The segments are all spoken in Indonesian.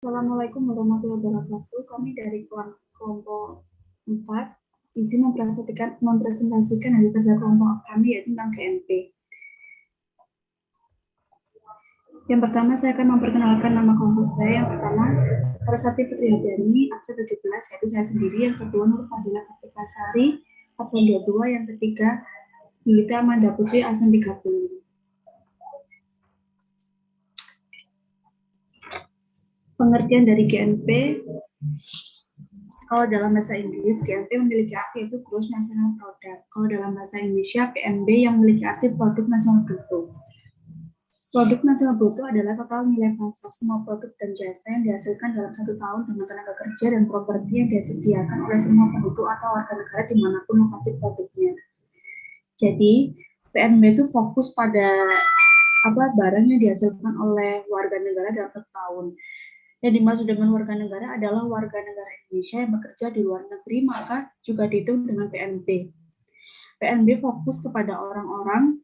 Assalamualaikum warahmatullahi wabarakatuh. Kami dari kelompok 4 izin mempresentasikan hasil kerja kelompok kami yaitu tentang GNP. Yang pertama saya akan memperkenalkan nama kelompok saya. Yang pertama Saraswati Putri Hadani, absen 17 yaitu saya sendiri. Yang kedua Nur Fadila Kartika Sari, absen 22. Yang ketiga Yulita Amanda Putri, absen 30. Pengertian dari GNP, kalau dalam bahasa Inggris, GNP memiliki arti itu Gross National Product. Kalau dalam bahasa Indonesia, PNB yang memiliki arti Produk Nasional Bruto. Produk nasional bruto adalah total nilai pasar semua produk dan jasa yang dihasilkan dalam satu tahun dengan tenaga kerja dan properti yang disediakan oleh semua penduduk atau warga negara dimanapun lokasi produknya. Jadi, PNB itu fokus pada barang yang dihasilkan oleh warga negara dalam satu tahun. Yang dimaksud dengan warga negara adalah warga negara Indonesia yang bekerja di luar negeri, maka juga dihitung dengan PNB. PNB fokus kepada orang-orang,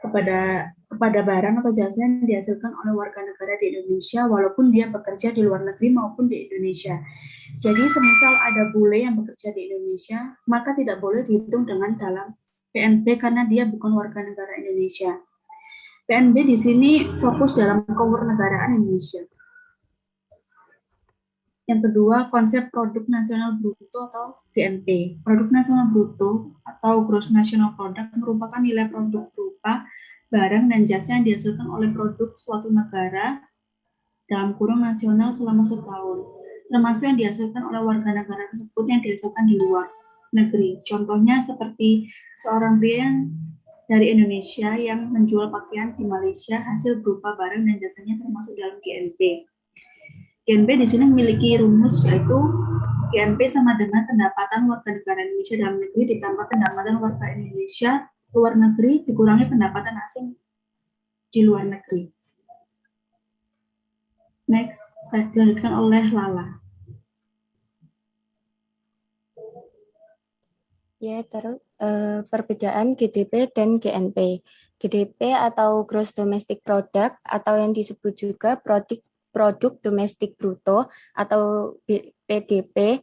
kepada barang atau jasa yang dihasilkan oleh warga negara di Indonesia, walaupun dia bekerja di luar negeri maupun di Indonesia. Jadi, semisal ada bule yang bekerja di Indonesia, maka tidak boleh dihitung dengan dalam PNB karena dia bukan warga negara Indonesia. PNB di sini fokus dalam kewarganegaraan Indonesia. Yang kedua, konsep produk nasional bruto atau GNP. Produk nasional bruto atau gross national product merupakan nilai produk berupa barang dan jasa yang dihasilkan oleh produk suatu negara dalam kurung nasional selama setahun, termasuk yang dihasilkan oleh warga negara tersebut yang dihasilkan di luar negeri. Contohnya seperti seorang pria dari Indonesia yang menjual pakaian di Malaysia, hasil berupa barang dan jasanya termasuk dalam GNP. GNP di sini memiliki rumus yaitu GNP sama dengan pendapatan warga negara Indonesia dalam negeri ditambah pendapatan warga Indonesia luar negeri dikurangi pendapatan asing di luar negeri. Next, saya dilanjutkan oleh Lala. Ya, terus perbedaan GDP dan GNP. GDP atau Gross Domestic Product atau yang disebut juga Produk Domestik Bruto atau PDB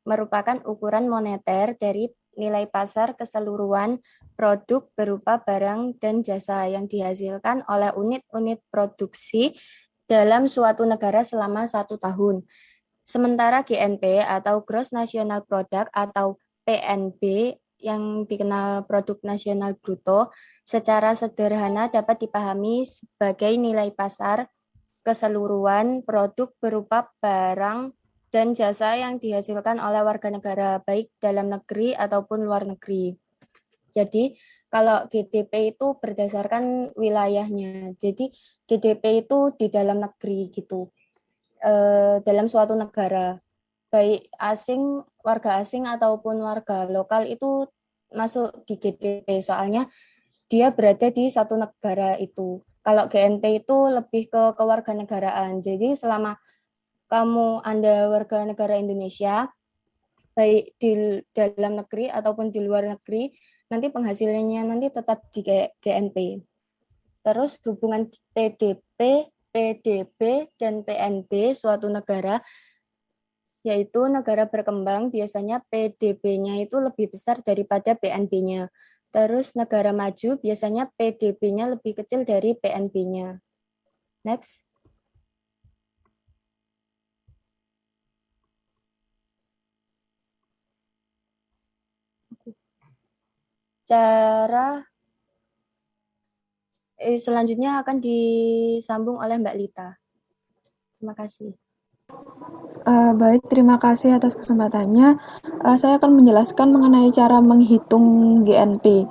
merupakan ukuran moneter dari nilai pasar keseluruhan produk berupa barang dan jasa yang dihasilkan oleh unit-unit produksi dalam suatu negara selama 1 tahun. Sementara GNP atau Gross National Product atau PNB yang dikenal Produk Nasional Bruto secara sederhana dapat dipahami sebagai nilai pasar keseluruhan produk berupa barang dan jasa yang dihasilkan oleh warga negara baik dalam negeri ataupun luar negeri. Jadi kalau GDP itu berdasarkan wilayahnya. Jadi GDP itu di dalam negeri gitu. Dalam suatu negara, baik warga asing ataupun warga lokal itu masuk di GDP, soalnya dia berada di satu negara itu. Kalau GNP itu lebih ke kewarganegaraan. Jadi selama Anda warga negara Indonesia, baik di dalam negeri ataupun di luar negeri, nanti penghasilannya nanti tetap di GNP. Terus hubungan PDB, dan PNB suatu negara, yaitu negara berkembang biasanya PDB-nya itu lebih besar daripada PNB-nya. Terus negara maju biasanya PDB-nya lebih kecil dari PNB-nya. Next. Selanjutnya akan disambung oleh Mbak Lita. Terima kasih. Baik, terima kasih atas kesempatannya. Saya akan menjelaskan mengenai cara menghitung GNP.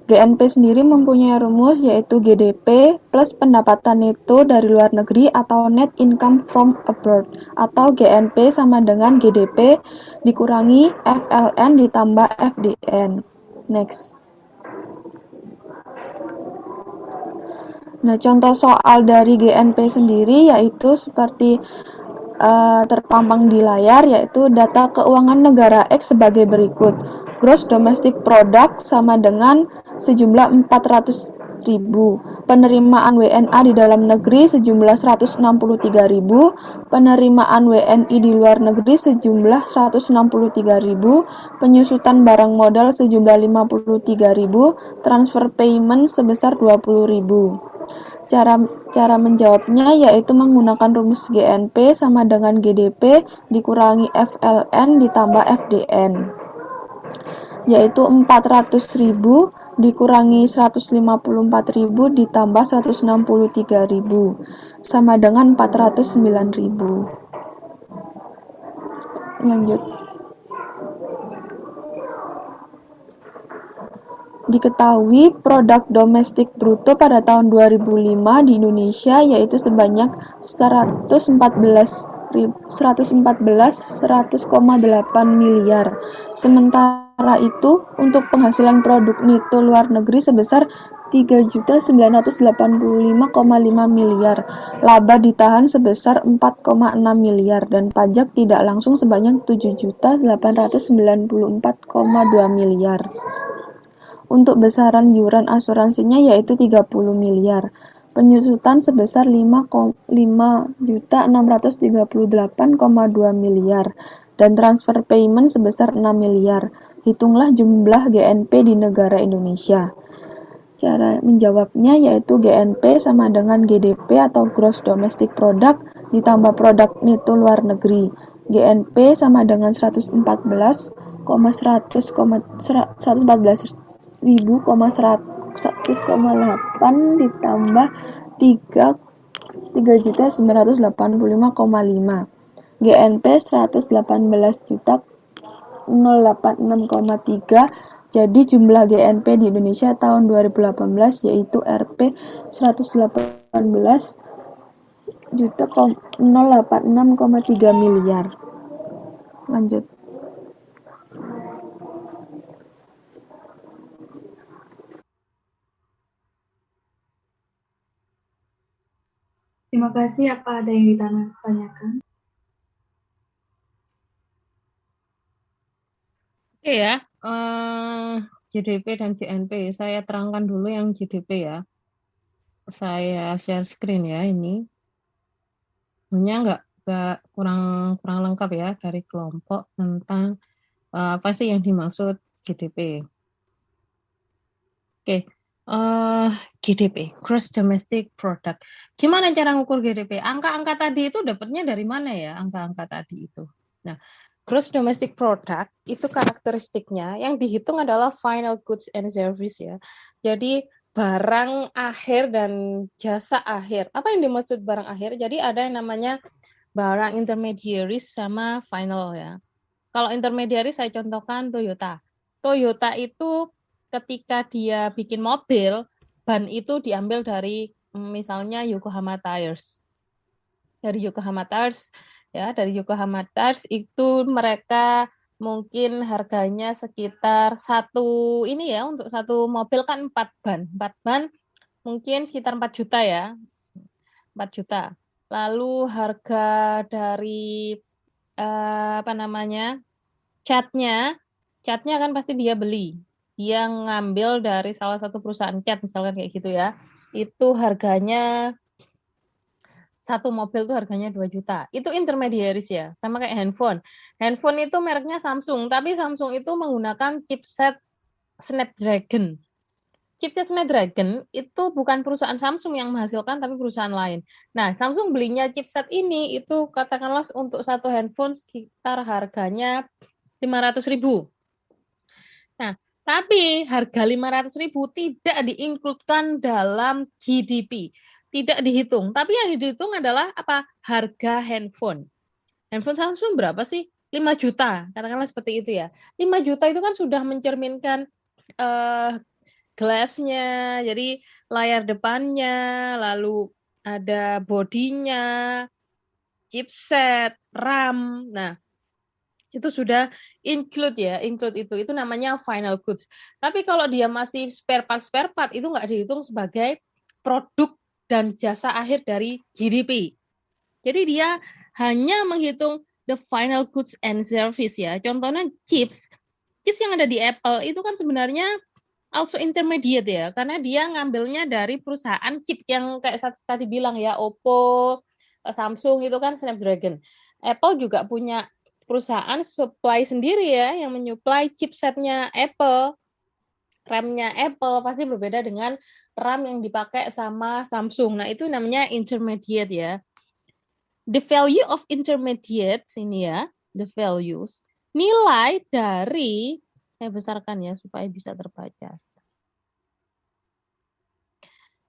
GNP sendiri mempunyai rumus yaitu GDP plus pendapatan neto dari luar negeri atau net income from abroad, atau GNP sama dengan GDP dikurangi FLN ditambah FDN. Next. Nah, contoh soal dari GNP sendiri yaitu seperti terpampang di layar, yaitu data keuangan negara X sebagai berikut. Gross Domestic Product sama dengan sejumlah penerimaan WNA di dalam negeri sejumlah 163.000, penerimaan WNI di luar negeri sejumlah 163.000, penyusutan barang modal sejumlah 53.000, transfer payment sebesar 20.000. Cara menjawabnya yaitu menggunakan rumus GNP sama dengan GDP dikurangi FLN ditambah FDN, yaitu 400.000 dikurangi 154.000 ditambah 163.000 sama dengan 409.000. Lanjut. Diketahui produk domestik bruto pada tahun 2005 di Indonesia yaitu sebanyak 114,8 miliar. Sementara itu, untuk penghasilan produk neto luar negeri sebesar 3.985,5 miliar. Laba ditahan sebesar 4,6 miliar dan pajak tidak langsung sebanyak 7.894,2 miliar. Untuk besaran iuran asuransinya yaitu 30 miliar. Penyusutan sebesar 5.638,2 miliar dan transfer payment sebesar 6 miliar. Hitunglah jumlah GNP di negara Indonesia. Cara menjawabnya yaitu GNP sama dengan GDP atau Gross Domestic Product ditambah produk neto luar negeri. GNP sama dengan 114,100,8 ditambah 3.985,5. GNP 118.086,3. Jadi jumlah GNP di Indonesia tahun 2018 yaitu Rp 118.086,3 miliar. Lanjut. Terima kasih. Apa ada yang ditanyakan? Oke ya, GDP dan GNP. Saya terangkan dulu yang GDP ya. Saya share screen ya ini. Sebenarnya nggak kurang lengkap ya dari kelompok tentang apa sih yang dimaksud GDP. Oke, GDP, Gross Domestic Product. Gimana cara ngukur GDP? Angka-angka tadi itu dapatnya dari mana ya? Angka-angka tadi itu. Nah, Gross Domestic Product itu karakteristiknya yang dihitung adalah final goods and service ya. Jadi barang akhir dan jasa akhir. Apa yang dimaksud barang akhir? Jadi ada yang namanya barang intermediaries sama final ya. Kalau intermediaries saya contohkan Toyota. Toyota itu ketika dia bikin mobil, ban itu diambil dari misalnya Yokohama Tires. Dari Yokohama Tires itu mereka mungkin harganya sekitar untuk satu mobil kan 4 ban mungkin sekitar 4 juta ya. 4 juta. Lalu harga dari catnya kan pasti dia beli. Dia ngambil dari salah satu perusahaan cat misalkan kayak gitu ya. Itu harganya satu mobil tuh harganya 2 juta. Itu intermediaries ya. Sama kayak handphone. Handphone itu mereknya Samsung, tapi Samsung itu menggunakan chipset Snapdragon. Chipset Snapdragon itu bukan perusahaan Samsung yang menghasilkan, tapi perusahaan lain. Nah, Samsung belinya chipset ini itu katakanlah untuk satu handphone sekitar harganya 500.000. Nah, tapi harga 500.000 tidak diinkludkan dalam GDP. Tidak dihitung. Tapi yang dihitung adalah apa? Harga handphone. Handphone Samsung berapa sih? 5 juta. Katakanlah seperti itu ya. 5 juta itu kan sudah mencerminkan glass-nya, jadi layar depannya, lalu ada bodinya, chipset, RAM. Nah, itu sudah include itu namanya final goods. Tapi kalau dia masih spare part itu nggak dihitung sebagai produk dan jasa akhir dari GDP. Jadi dia hanya menghitung the final goods and service ya. Contohnya chips yang ada di Apple itu kan sebenarnya also intermediate ya, karena dia ngambilnya dari perusahaan chip yang kayak tadi bilang ya, Oppo, Samsung itu kan Snapdragon. Apple juga punya perusahaan supply sendiri ya, yang menyuplai chipsetnya Apple. RAM-nya Apple pasti berbeda dengan RAM yang dipakai sama Samsung. Nah, itu namanya intermediate ya. The value of intermediate sini ya, the values, nilai dari, saya besarkan ya supaya bisa terbaca.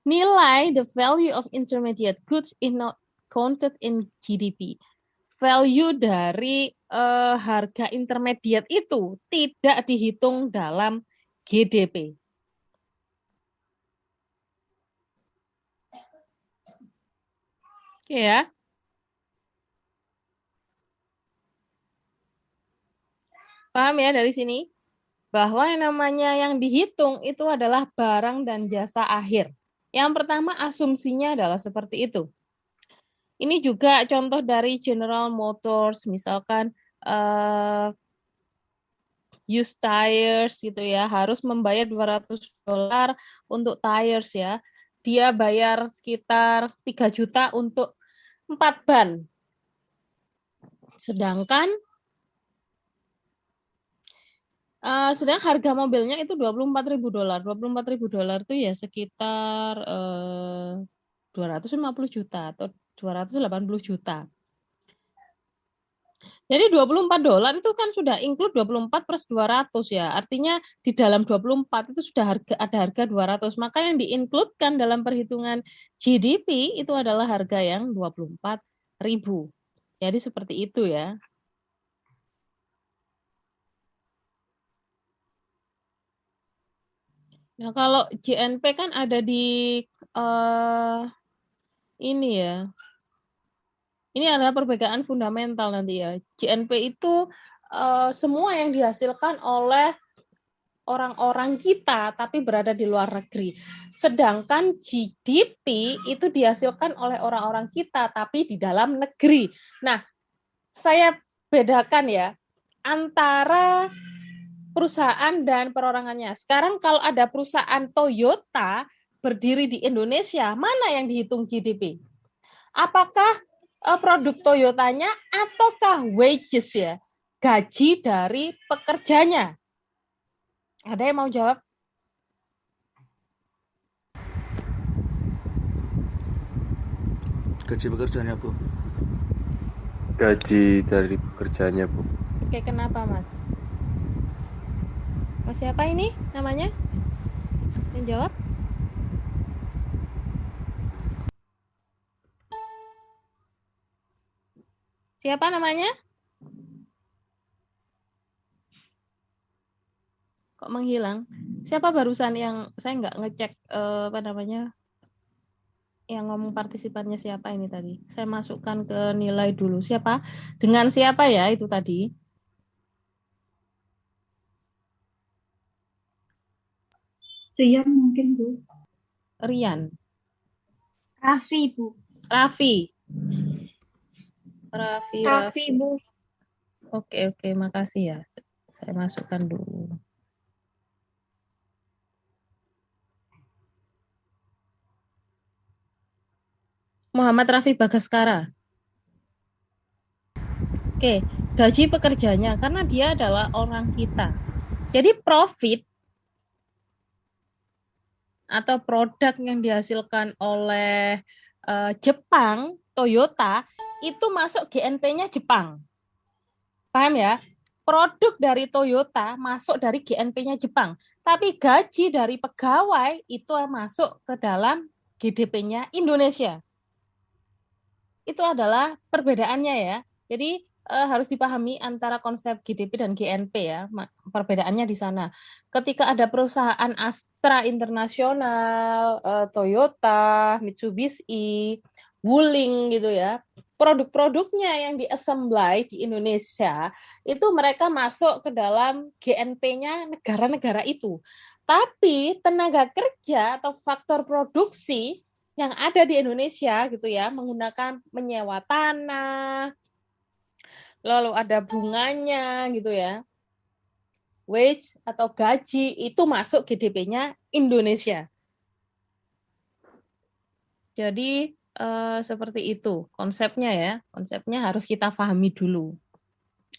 Nilai the value of intermediate goods is not counted in GDP. Value dari harga intermediate itu tidak dihitung dalam GDP. Oke ya. Paham ya dari sini? Bahwa yang namanya yang dihitung itu adalah barang dan jasa akhir. Yang pertama asumsinya adalah seperti itu. Ini juga contoh dari General Motors, misalkan used tires gitu ya, harus membayar $200 untuk tires ya. Dia bayar sekitar 3 juta untuk 4 ban. Sedangkan harga mobilnya itu $24.000. $24.000 itu ya sekitar 250 juta atau 280 juta. Jadi $24 itu kan sudah include 24 plus 200 ya. Artinya di dalam 24 itu sudah ada harga 200. Maka yang di-include-kan dalam perhitungan GDP itu adalah harga yang 24.000. Jadi seperti itu ya. Nah, kalau JNP kan ada di ini ya. Ini adalah perbedaan fundamental nanti ya. JNP itu semua yang dihasilkan oleh orang-orang kita tapi berada di luar negeri. Sedangkan GDP itu dihasilkan oleh orang-orang kita tapi di dalam negeri. Nah, saya bedakan ya antara perusahaan dan perorangannya. Sekarang kalau ada perusahaan Toyota berdiri di Indonesia, mana yang dihitung GDP? Apakah produk Toyotanya ataukah wages ya, gaji dari pekerjanya? Ada yang mau jawab? Gaji pekerjaannya, Bu. Gaji dari pekerjaannya, Bu. Oke, kenapa Mas? Mas siapa ini namanya? Yang jawab? Siapa namanya? Kok menghilang? Siapa barusan yang saya nggak ngecek apa namanya? Yang ngomong partisipannya siapa ini tadi? Saya masukkan ke nilai dulu. Siapa? Dengan siapa ya itu tadi? Rian mungkin, Bu. Rian. Raffi, Bu. Raffi, Bu. Oke, makasih ya. Saya masukkan dulu. Muhammad Raffi Bagaskara. Oke, gaji pekerjanya karena dia adalah orang kita. Jadi profit atau produk yang dihasilkan oleh Jepang, Toyota, itu masuk GNP-nya Jepang. Paham ya? Produk dari Toyota masuk dari GNP-nya Jepang. Tapi gaji dari pegawai itu masuk ke dalam GDP-nya Indonesia. Itu adalah perbedaannya ya. Jadi harus dipahami antara konsep GDP dan GNP ya. Perbedaannya di sana. Ketika ada perusahaan Astra Internasional, Toyota, Mitsubishi, Wuling gitu ya. Produk-produknya yang di-assembly di Indonesia itu mereka masuk ke dalam GNP-nya negara-negara itu. Tapi tenaga kerja atau faktor produksi yang ada di Indonesia gitu ya, menggunakan menyewa tanah, lalu ada bunganya gitu ya, wage atau gaji itu masuk GDP-nya Indonesia. Jadi seperti itu konsepnya ya. Konsepnya harus kita pahami dulu.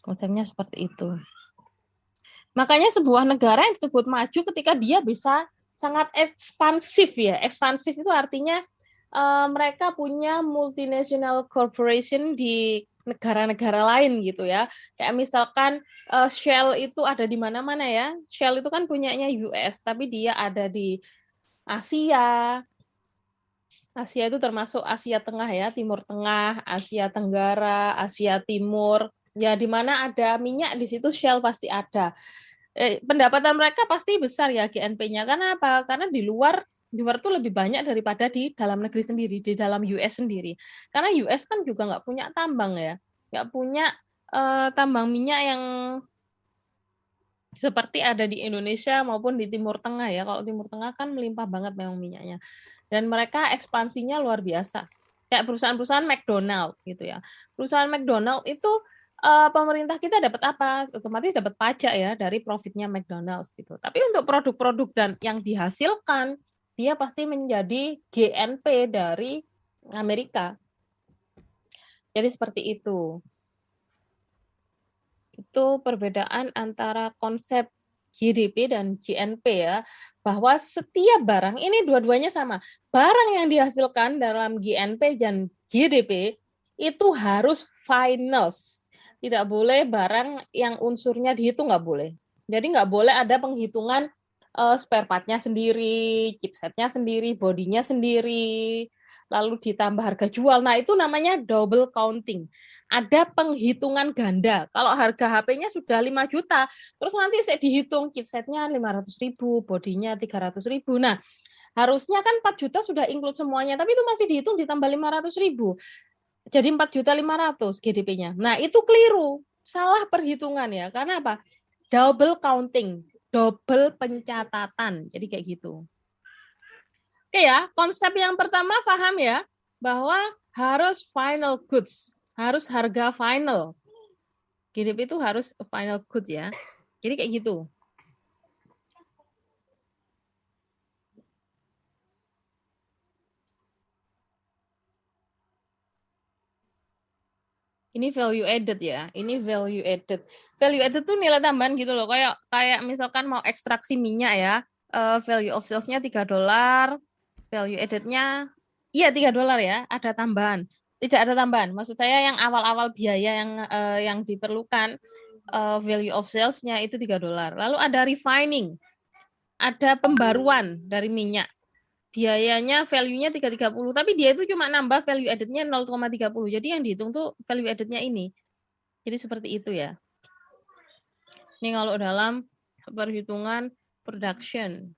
Konsepnya seperti itu. Makanya sebuah negara yang disebut maju ketika dia bisa sangat ekspansif ya. Ekspansif itu artinya mereka punya multinational corporation di negara-negara lain gitu ya. Kayak misalkan Shell itu ada di mana-mana ya. Shell itu kan punyanya US, tapi dia ada di Asia. Asia itu termasuk Asia Tengah ya, Timur Tengah, Asia Tenggara, Asia Timur. Ya di mana ada minyak di situ Shell pasti ada. Pendapatan mereka pasti besar ya GNP-nya. Karena apa? Karena di luar tuh lebih banyak daripada di dalam negeri sendiri, di dalam US sendiri. Karena US kan juga nggak punya tambang ya, nggak punya tambang minyak yang seperti ada di Indonesia maupun di Timur Tengah ya. Kalau Timur Tengah kan melimpah banget memang minyaknya. Dan mereka ekspansinya luar biasa. Kayak perusahaan-perusahaan McDonald gitu ya. Perusahaan McDonald itu pemerintah kita dapat apa? Otomatis dapat pajak ya dari profitnya McDonald's gitu. Tapi untuk produk-produk dan yang dihasilkan dia pasti menjadi GNP dari Amerika. Jadi seperti itu. Itu perbedaan antara konsep GDP dan GNP ya, bahwa setiap barang ini dua-duanya sama. Barang yang dihasilkan dalam GNP dan GDP itu harus finals. Tidak boleh barang yang unsurnya dihitung, nggak boleh. Jadi nggak boleh ada penghitungan spare part-nya sendiri, chipsetnya sendiri, bodinya sendiri, lalu ditambah harga jual. Nah itu namanya double counting. Ada penghitungan ganda. Kalau harga HP-nya sudah 5 juta, terus nanti saya dihitung chipsetnya 500.000, bodinya 300.000. Nah, harusnya kan 4 juta sudah include semuanya, tapi itu masih dihitung ditambah 500.000. Jadi 4.500.000 GDP-nya. Nah, itu keliru. Salah perhitungan ya. Karena apa? Double counting, double pencatatan. Jadi kayak gitu. Oke ya, konsep yang pertama paham ya, bahwa harus final goods. Harus harga final. GDP itu harus final good ya. Jadi kayak gitu. Ini value added ya. Ini value added. Value added tuh nilai tambahan gitu loh. Kayak misalkan mau ekstraksi minyak ya. Value of sales-nya $3. Value added-nya iya $3 ya. Ada tambahan. Tidak ada tambahan. Maksud saya yang awal-awal biaya yang diperlukan value of sales-nya itu $3. Lalu ada refining. Ada pembaruan dari minyak. Biayanya value-nya 330, tapi dia itu cuma nambah value added-nya 0,30. Jadi yang dihitung tuh value added-nya ini. Jadi seperti itu ya. Ini kalau dalam perhitungan production.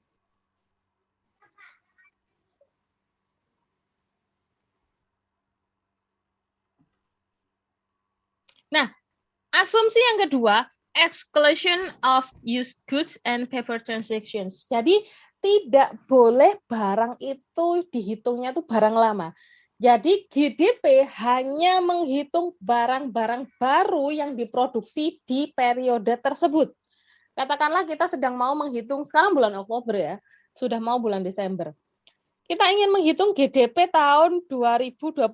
Nah, asumsi yang kedua, exclusion of used goods and paper transactions. Jadi tidak boleh barang itu dihitungnya tuh barang lama. Jadi GDP hanya menghitung barang-barang baru yang diproduksi di periode tersebut. Katakanlah kita sedang mau menghitung, sekarang bulan Oktober ya, sudah mau bulan Desember. Kita ingin menghitung GDP tahun 2021.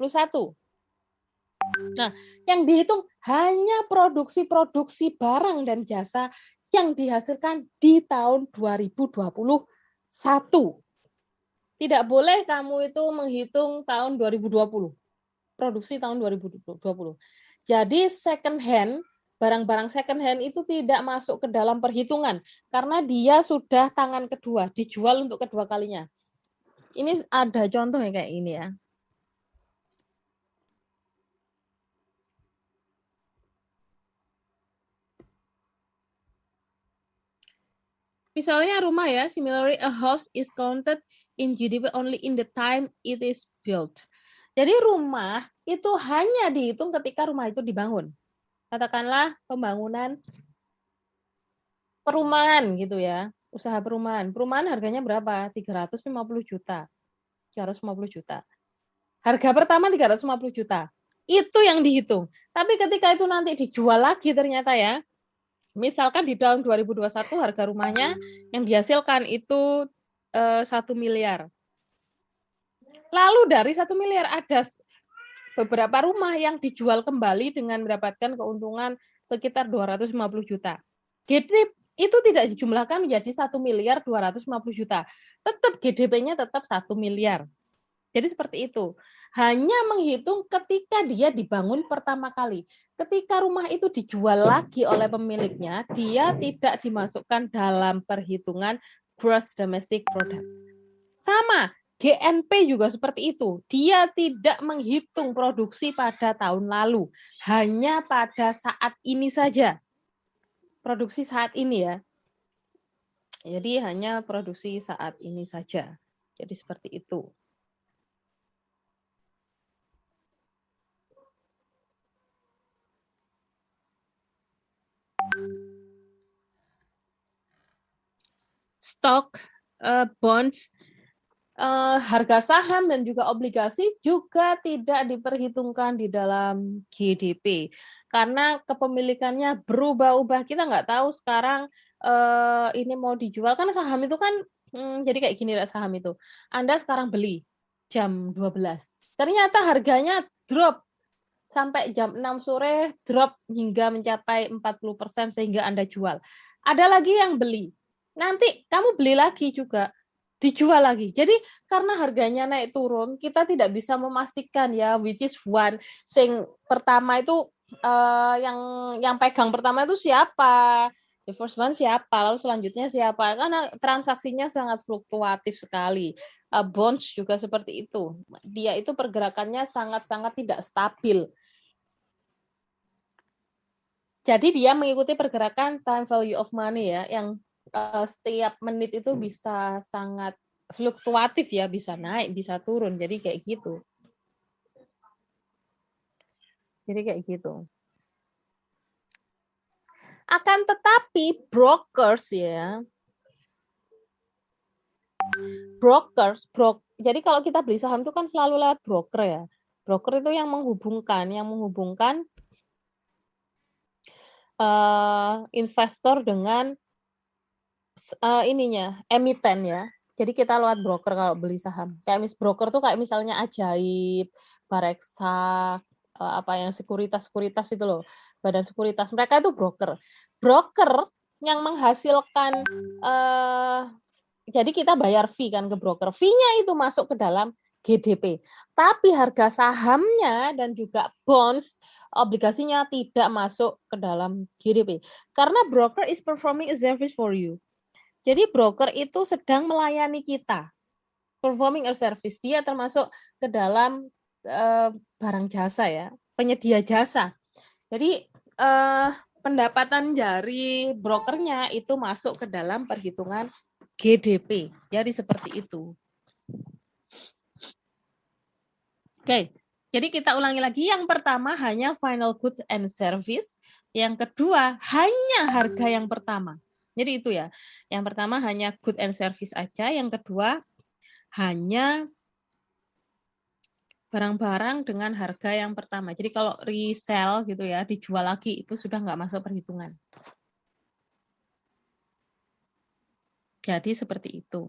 Nah, yang dihitung hanya produksi-produksi barang dan jasa yang dihasilkan di tahun 2021. Tidak boleh kamu itu menghitung tahun 2020. Produksi tahun 2020. Jadi second hand, barang-barang second hand itu tidak masuk ke dalam perhitungan karena dia sudah tangan kedua, dijual untuk kedua kalinya. Ini ada contoh yang kayak ini ya. Misalnya rumah ya, similarly a house is counted in GDP only in the time it is built. Jadi rumah itu hanya dihitung ketika rumah itu dibangun. Katakanlah pembangunan perumahan gitu ya, usaha perumahan. Perumahan harganya berapa? 350 juta. 350 juta. Harga pertama 350 juta. Itu yang dihitung. Tapi ketika itu nanti dijual lagi ternyata ya, Misalkan di tahun 2021 harga rumahnya yang dihasilkan itu 1 miliar. Lalu dari 1 miliar ada beberapa rumah yang dijual kembali dengan mendapatkan keuntungan sekitar 250 juta. GDP itu tidak dijumlahkan menjadi 1 miliar 250 juta. Tetap GDP-nya tetap 1 miliar. Jadi seperti itu. Hanya menghitung ketika dia dibangun pertama kali. Ketika rumah itu dijual lagi oleh pemiliknya, dia tidak dimasukkan dalam perhitungan gross domestic product. Sama, GNP juga seperti itu. Dia tidak menghitung produksi pada tahun lalu, hanya pada saat ini saja. Produksi saat ini ya. Jadi hanya produksi saat ini saja. Jadi seperti itu. Stok, bonds, harga saham dan juga obligasi juga tidak diperhitungkan di dalam GDP karena kepemilikannya berubah-ubah. Kita nggak tahu sekarang ini mau dijual kan saham itu kan jadi kayak gini lah saham itu. Anda sekarang beli jam 12. Ternyata harganya drop sampai jam 6 sore, drop hingga mencapai 40% sehingga Anda jual. Ada lagi yang beli. Nanti kamu beli lagi juga, dijual lagi. Jadi karena harganya naik turun, kita tidak bisa memastikan ya which is one. Sing pertama itu yang pegang pertama itu siapa? The first one siapa? Lalu selanjutnya siapa? Karena transaksinya sangat fluktuatif sekali. Bonds juga seperti itu. Dia itu pergerakannya sangat-sangat tidak stabil. Jadi dia mengikuti pergerakan time value of money ya, yang setiap menit itu bisa sangat fluktuatif ya, bisa naik, bisa turun. Jadi kayak gitu. Jadi kayak gitu. Akan tetapi brokers ya, jadi kalau kita beli saham itu kan selalu lewat broker ya. Broker itu yang menghubungkan investor dengan emiten ya. Jadi kita lewat broker kalau beli saham. Kayak broker tuh kayak misalnya Ajaib, Bareksa, apa yang sekuritas itu loh, badan sekuritas. Mereka itu broker. Broker yang menghasilkan jadi kita bayar fee kan ke broker. Fee-nya itu masuk ke dalam GDP. Tapi harga sahamnya dan juga bonds, obligasinya tidak masuk ke dalam GDP. Karena broker is performing a service for you. Jadi broker itu sedang melayani kita. Performing a service. Dia termasuk ke dalam barang jasa ya, penyedia jasa. Jadi pendapatan dari brokernya itu masuk ke dalam perhitungan GDP. Jadi seperti itu. Oke, jadi kita ulangi lagi. Yang pertama hanya final goods and service. Yang kedua hanya harga yang pertama. Jadi itu ya. Yang pertama hanya good and service aja. Yang kedua hanya barang-barang dengan harga yang pertama. Jadi kalau resell gitu ya, dijual lagi itu sudah nggak masuk perhitungan. Jadi seperti itu.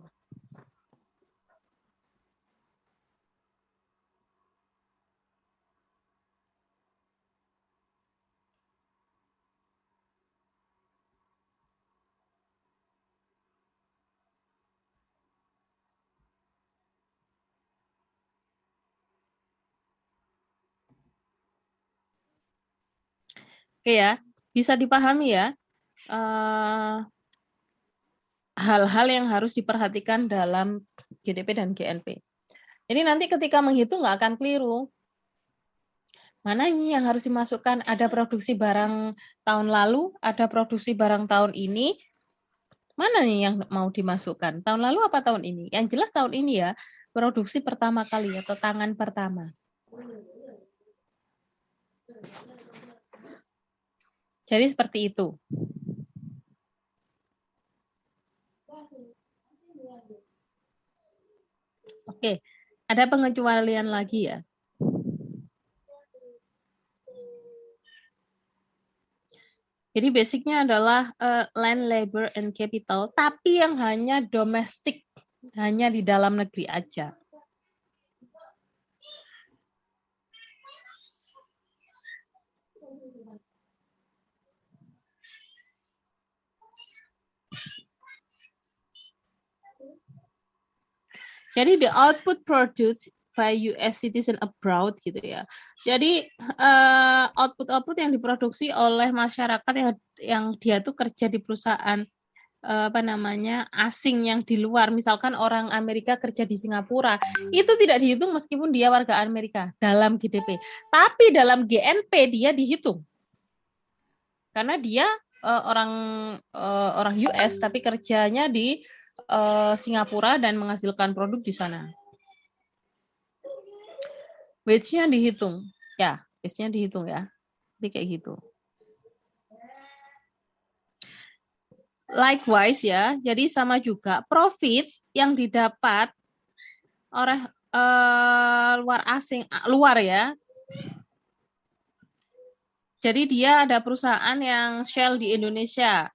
Oke ya, bisa dipahami ya hal-hal yang harus diperhatikan dalam GDP dan GNP. Jadi nanti ketika menghitung nggak akan keliru. Mana ini yang harus dimasukkan? Ada produksi barang tahun lalu, ada produksi barang tahun ini. Mana nih yang mau dimasukkan? Tahun lalu apa tahun ini? Yang jelas tahun ini ya, produksi pertama kali atau tangan pertama. Jadi seperti itu. Oke, ada pengecualian lagi ya. Jadi basicnya adalah land, labor, and capital, tapi yang hanya domestik, hanya di dalam negeri aja. Jadi the output produced by US citizen abroad gitu ya. Jadi output-output yang diproduksi oleh masyarakat yang dia tuh kerja di perusahaan asing yang di luar, misalkan orang Amerika kerja di Singapura, itu tidak dihitung meskipun dia warga Amerika dalam GDP. Tapi dalam GNP dia dihitung. Karena dia orang US tapi kerjanya di Singapura dan menghasilkan produk di sana. Wage-nya dihitung. Ya, wage-nya dihitung ya. Jadi kayak gitu. Likewise ya, jadi sama juga profit yang didapat oleh luar ya. Jadi dia ada perusahaan yang Shell di Indonesia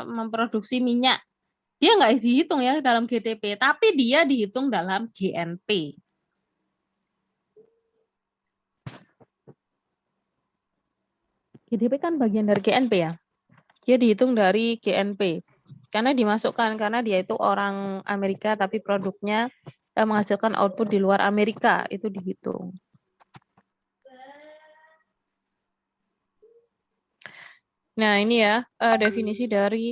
memproduksi minyak. Dia nggak dihitung ya dalam GDP, tapi dia dihitung dalam GNP. GDP kan bagian dari GNP ya. Dia dihitung dari GNP. Karena dimasukkan, karena dia itu orang Amerika tapi produknya menghasilkan output di luar Amerika, itu dihitung. Nah, ini ya definisi dari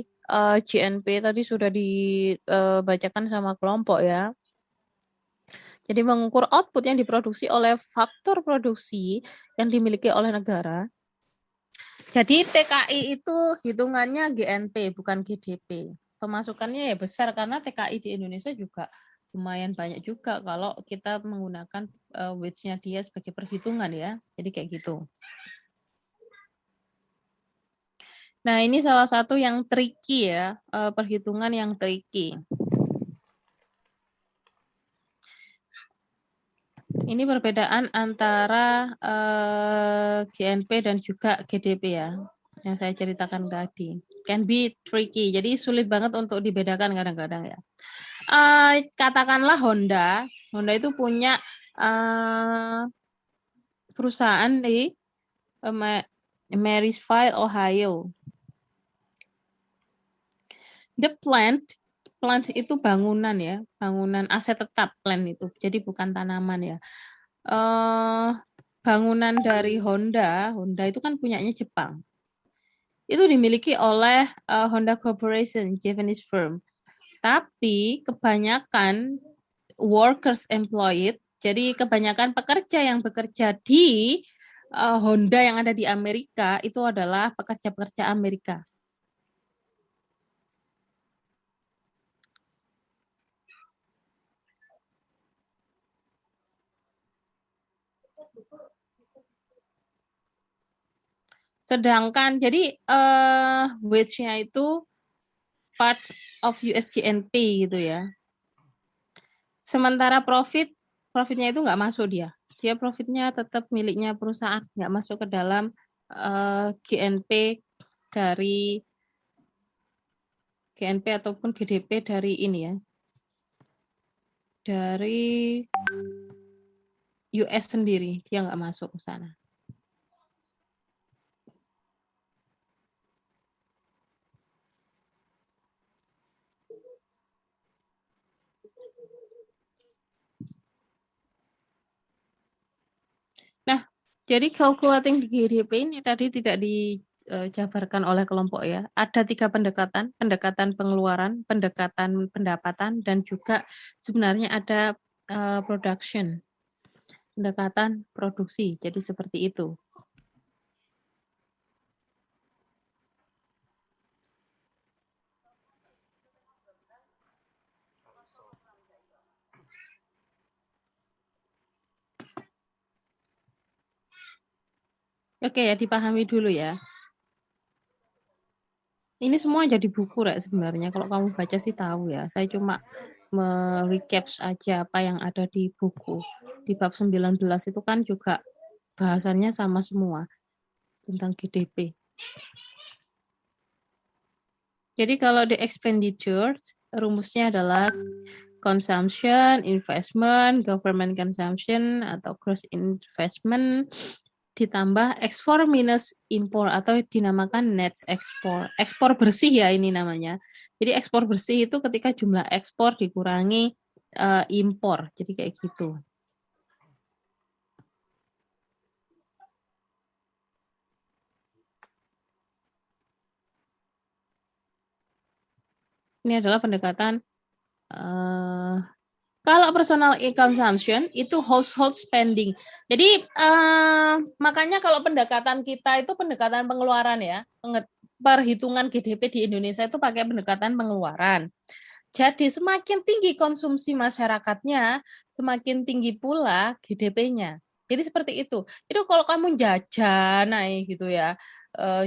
GNP tadi sudah dibacakan sama kelompok ya. Jadi mengukur output yang diproduksi oleh faktor produksi yang dimiliki oleh negara. Jadi TKI itu hitungannya GNP bukan GDP. Pemasukannya ya besar karena TKI di Indonesia juga lumayan banyak juga kalau kita menggunakan wage-nya dia sebagai perhitungan ya. Jadi kayak gitu. Nah, ini salah satu yang tricky ya, perhitungan yang tricky. Ini perbedaan antara GNP dan juga GDP ya, yang saya ceritakan tadi. Can be tricky, jadi sulit banget untuk dibedakan kadang-kadang ya. Katakanlah Honda itu punya perusahaan di Marysville, Ohio. The plant itu bangunan ya, bangunan aset tetap plant itu, jadi bukan tanaman ya. Bangunan dari Honda itu kan punyanya Jepang. Itu dimiliki oleh Honda Corporation, Japanese firm. Tapi kebanyakan workers employed, jadi kebanyakan pekerja yang bekerja di Honda yang ada di Amerika itu adalah pekerja-pekerja Amerika. Sedangkan jadi wage-nya itu part of USGNP gitu ya. Sementara profitnya itu nggak masuk dia. Dia profitnya tetap miliknya perusahaan, nggak masuk ke dalam GNP dari GNP ataupun GDP dari ini ya. Dari US sendiri, dia nggak masuk ke sana. Nah, jadi calculating di GDP ini tadi tidak dijabarkan oleh kelompok ya. Ada 3 pendekatan, pendekatan pengeluaran, pendekatan pendapatan, dan juga sebenarnya ada production, pendekatan produksi. Jadi seperti itu. Oke ya, dipahami dulu ya. Ini semua jadi buku Rek sebenarnya. Kalau kamu baca sih tahu ya. Saya cuma recap aja apa yang ada di buku. Di bab 19 itu kan juga bahasannya sama semua tentang GDP. Jadi kalau di expenditures, rumusnya adalah consumption, investment, government consumption, atau gross investment, ditambah ekspor minus impor, atau dinamakan net ekspor. Ekspor bersih ya ini namanya. Jadi ekspor bersih itu ketika jumlah ekspor dikurangi impor. Jadi kayak gitu. Ini adalah pendekatan kalau personal consumption itu household spending. Jadi makanya kalau pendekatan kita itu pendekatan pengeluaran ya. Perhitungan GDP di Indonesia itu pakai pendekatan pengeluaran. Jadi semakin tinggi konsumsi masyarakatnya, semakin tinggi pula GDP-nya. Jadi seperti itu. Itu kalau kamu jajan naik gitu ya.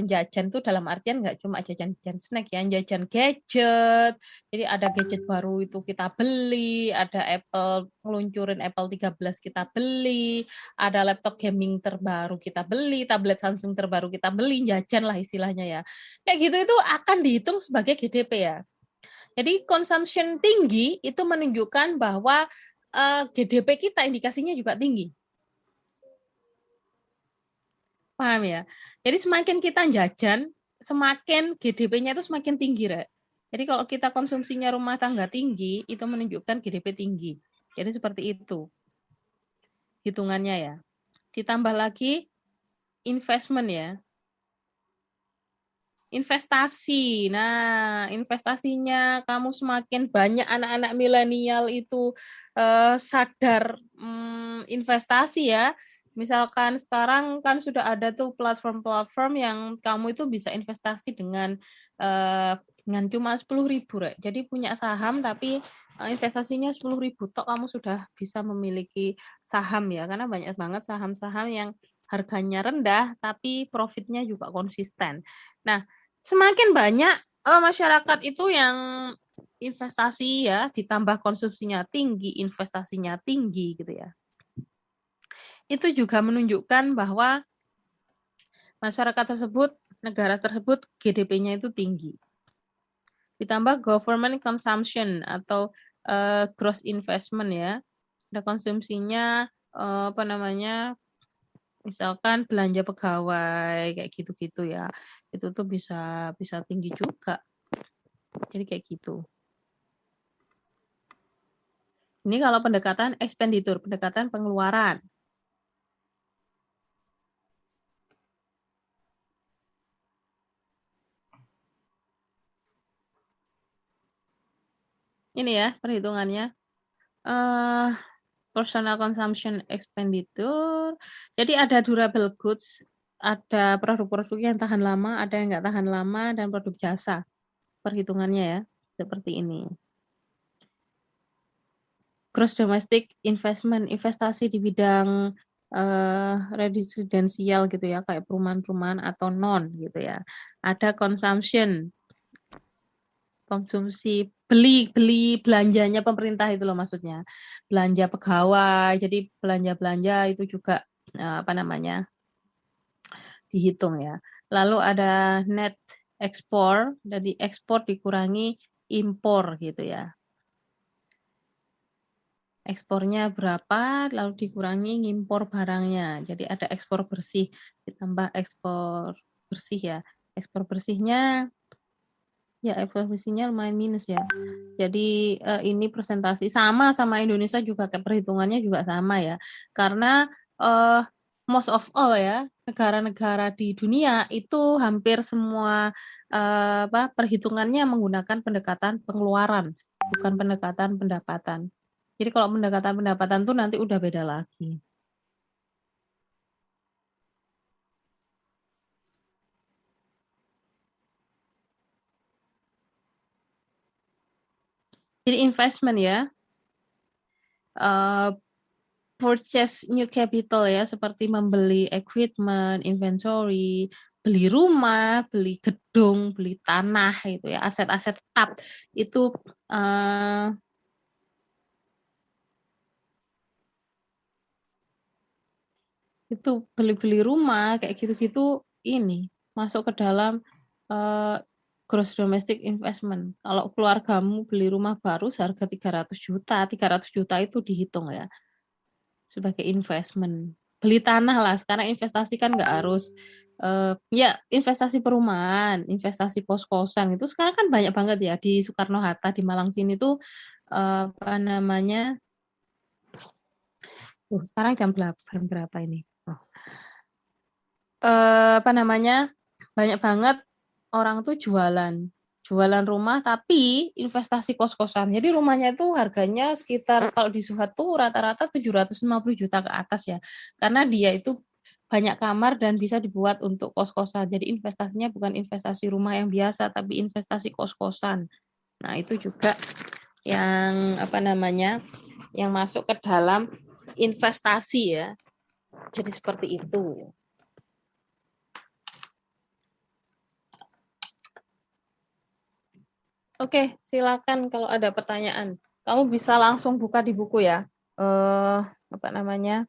Jajan itu dalam artian nggak cuma jajan-jajan snack ya, jajan gadget. Jadi ada gadget baru itu kita beli, ada Apple ngeluncurin Apple 13 kita beli, ada laptop gaming terbaru kita beli, tablet Samsung terbaru kita beli, jajan lah istilahnya ya. Kayak gitu itu akan dihitung sebagai GDP ya. Jadi consumption tinggi itu menunjukkan bahwa GDP kita indikasinya juga tinggi. Paham ya? Jadi semakin kita jajan, semakin GDP-nya itu semakin tinggi, Rek. Jadi kalau kita konsumsinya rumah tangga tinggi, itu menunjukkan GDP tinggi. Jadi seperti itu hitungannya ya. Ditambah lagi investment ya. Investasi. Nah, investasinya kamu semakin banyak anak-anak milenial itu sadar investasi ya. Misalkan sekarang kan sudah ada tuh platform-platform yang kamu itu bisa investasi dengan cuma 10.000, Rek. Jadi punya saham tapi investasinya 10.000 tok kamu sudah bisa memiliki saham ya. Karena banyak banget saham-saham yang harganya rendah tapi profitnya juga konsisten. Nah, semakin banyak masyarakat itu yang investasi ya, ditambah konsumsinya tinggi, investasinya tinggi gitu ya. Itu juga menunjukkan bahwa masyarakat tersebut, negara tersebut GDP-nya itu tinggi. Ditambah government consumption atau gross investment ya. Ada konsumsinya misalkan belanja pegawai kayak gitu-gitu ya. Itu tuh bisa tinggi juga. Jadi kayak gitu. Ini kalau pendekatan expenditure, pendekatan pengeluaran. Ini ya perhitungannya. Personal consumption expenditure. Jadi ada durable goods, ada produk-produk yang tahan lama, ada yang nggak tahan lama, dan produk jasa. Perhitungannya ya, seperti ini. Gross domestic investment, investasi di bidang residensial gitu ya, kayak perumahan-perumahan atau non gitu ya. Ada consumption, konsumsi, beli belanjanya pemerintah itu loh maksudnya. Belanja pegawai, jadi belanja-belanja itu juga dihitung ya. Lalu ada net ekspor, jadi ekspor dikurangi impor gitu ya. Ekspornya berapa, lalu dikurangi ngimpor barangnya. Jadi ada ekspor bersih, ditambah ekspor bersih ya. Ekspor bersihnya, ya ekspor bersihnya lumayan minus ya. Jadi ini presentasi sama Indonesia juga, perhitungannya juga sama ya. Karena most of all ya, negara-negara di dunia itu hampir semua perhitungannya menggunakan pendekatan pengeluaran, bukan pendekatan pendapatan. Jadi kalau pendekatan pendapatan tuh nanti udah beda lagi. Jadi investment ya, purchase new capital ya, seperti membeli equipment, inventory, beli rumah, beli gedung, beli tanah itu ya, aset-aset tetap itu beli-beli rumah kayak gitu-gitu ini masuk ke dalam gross domestic investment. Kalau keluargamu beli rumah baru seharga 300 juta, 300 juta itu dihitung ya sebagai investment. Beli tanah lah, sekarang investasi kan nggak harus ya investasi perumahan, investasi kos-kosan itu sekarang kan banyak banget ya di Soekarno-Hatta di Malang sini tuh apa namanya? Sekarang jam berapa ini? Apa namanya? Banyak banget orang tuh jualan rumah tapi investasi kos-kosan. Jadi rumahnya itu harganya sekitar kalau di Suhat tuh rata-rata 750 juta ke atas ya. Karena dia itu banyak kamar dan bisa dibuat untuk kos-kosan. Jadi investasinya bukan investasi rumah yang biasa tapi investasi kos-kosan. Nah, itu juga yang apa namanya? Yang masuk ke dalam investasi ya. Jadi seperti itu. Oke, silakan kalau ada pertanyaan. Kamu bisa langsung buka di buku ya. Apa namanya?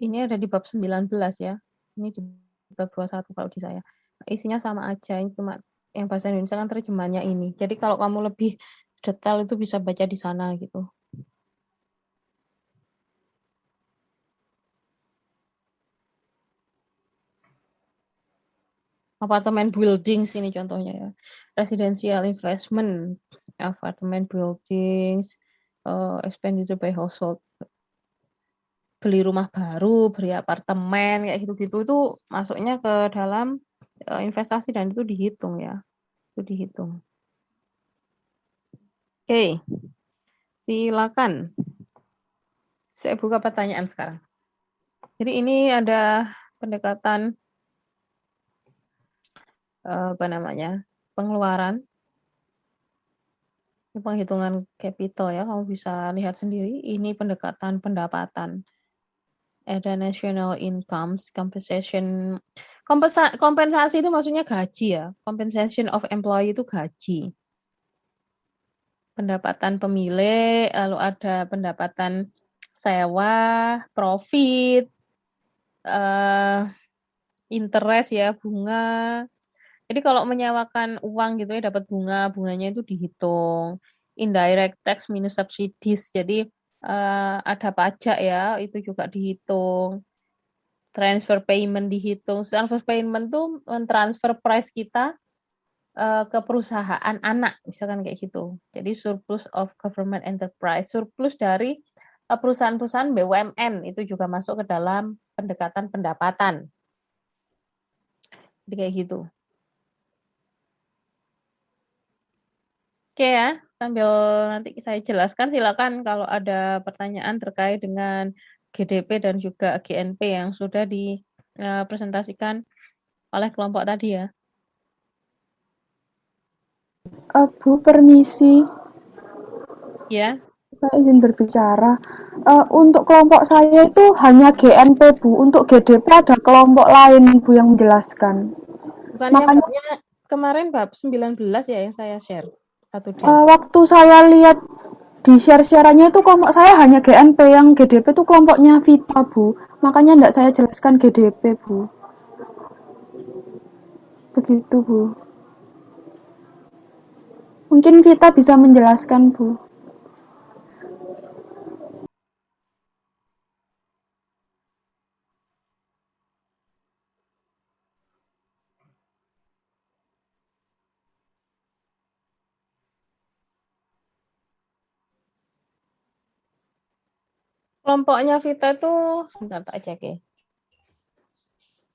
Ini ada di bab 19 ya. Ini di bab 21 kalau di saya. Isinya sama aja, ini cuma yang bahasa Indonesia kan terjemahnya ini. Jadi kalau kamu lebih detail itu bisa baca di sana gitu. Apartemen buildings ini contohnya ya. Residential investment, apartemen buildings, expenditure by household. Beli rumah baru, beli apartemen kayak gitu-gitu itu masuknya ke dalam investasi dan itu dihitung ya. Itu dihitung. Oke. Silakan. Saya buka pertanyaan sekarang. Jadi ini ada pendekatan apa namanya? Pengeluaran, penghitungan capital ya. Kamu bisa lihat sendiri. Ini pendekatan pendapatan. Ada national incomes, compensation. Kompensasi itu maksudnya gaji ya. Compensation of employee itu gaji. Pendapatan pemilik, lalu ada pendapatan sewa, profit, interest ya, bunga. Jadi kalau menyewakan uang gitu ya dapat bunga, bunganya itu dihitung. Indirect tax minus subsidies. Jadi ada pajak ya, itu juga dihitung. Transfer payment dihitung. Transfer payment tuh mentransfer price kita ke perusahaan anak, misalkan kayak gitu. Jadi surplus of government enterprise, surplus dari perusahaan-perusahaan BUMN itu juga masuk ke dalam pendekatan pendapatan. Jadi kayak gitu. Oke ya, sambil nanti saya jelaskan, silakan kalau ada pertanyaan terkait dengan GDP dan juga GNP yang sudah dipresentasikan oleh kelompok tadi ya. Bu, permisi. Ya. Saya izin berbicara. Untuk kelompok saya itu hanya GNP, Bu. Untuk GDP ada kelompok lain, Bu, yang menjelaskan. Bukannya Makanya babnya kemarin bab 19 ya yang saya share. Satu D. waktu saya lihat di share-sharannya itu kelompok saya hanya GNP, yang GDP itu kelompoknya Vita, Bu. Makanya enggak saya jelaskan GDP, Bu. Begitu, Bu. Mungkin Vita bisa menjelaskan, Bu. Kelompoknya Vita itu sebentar tak cek ya.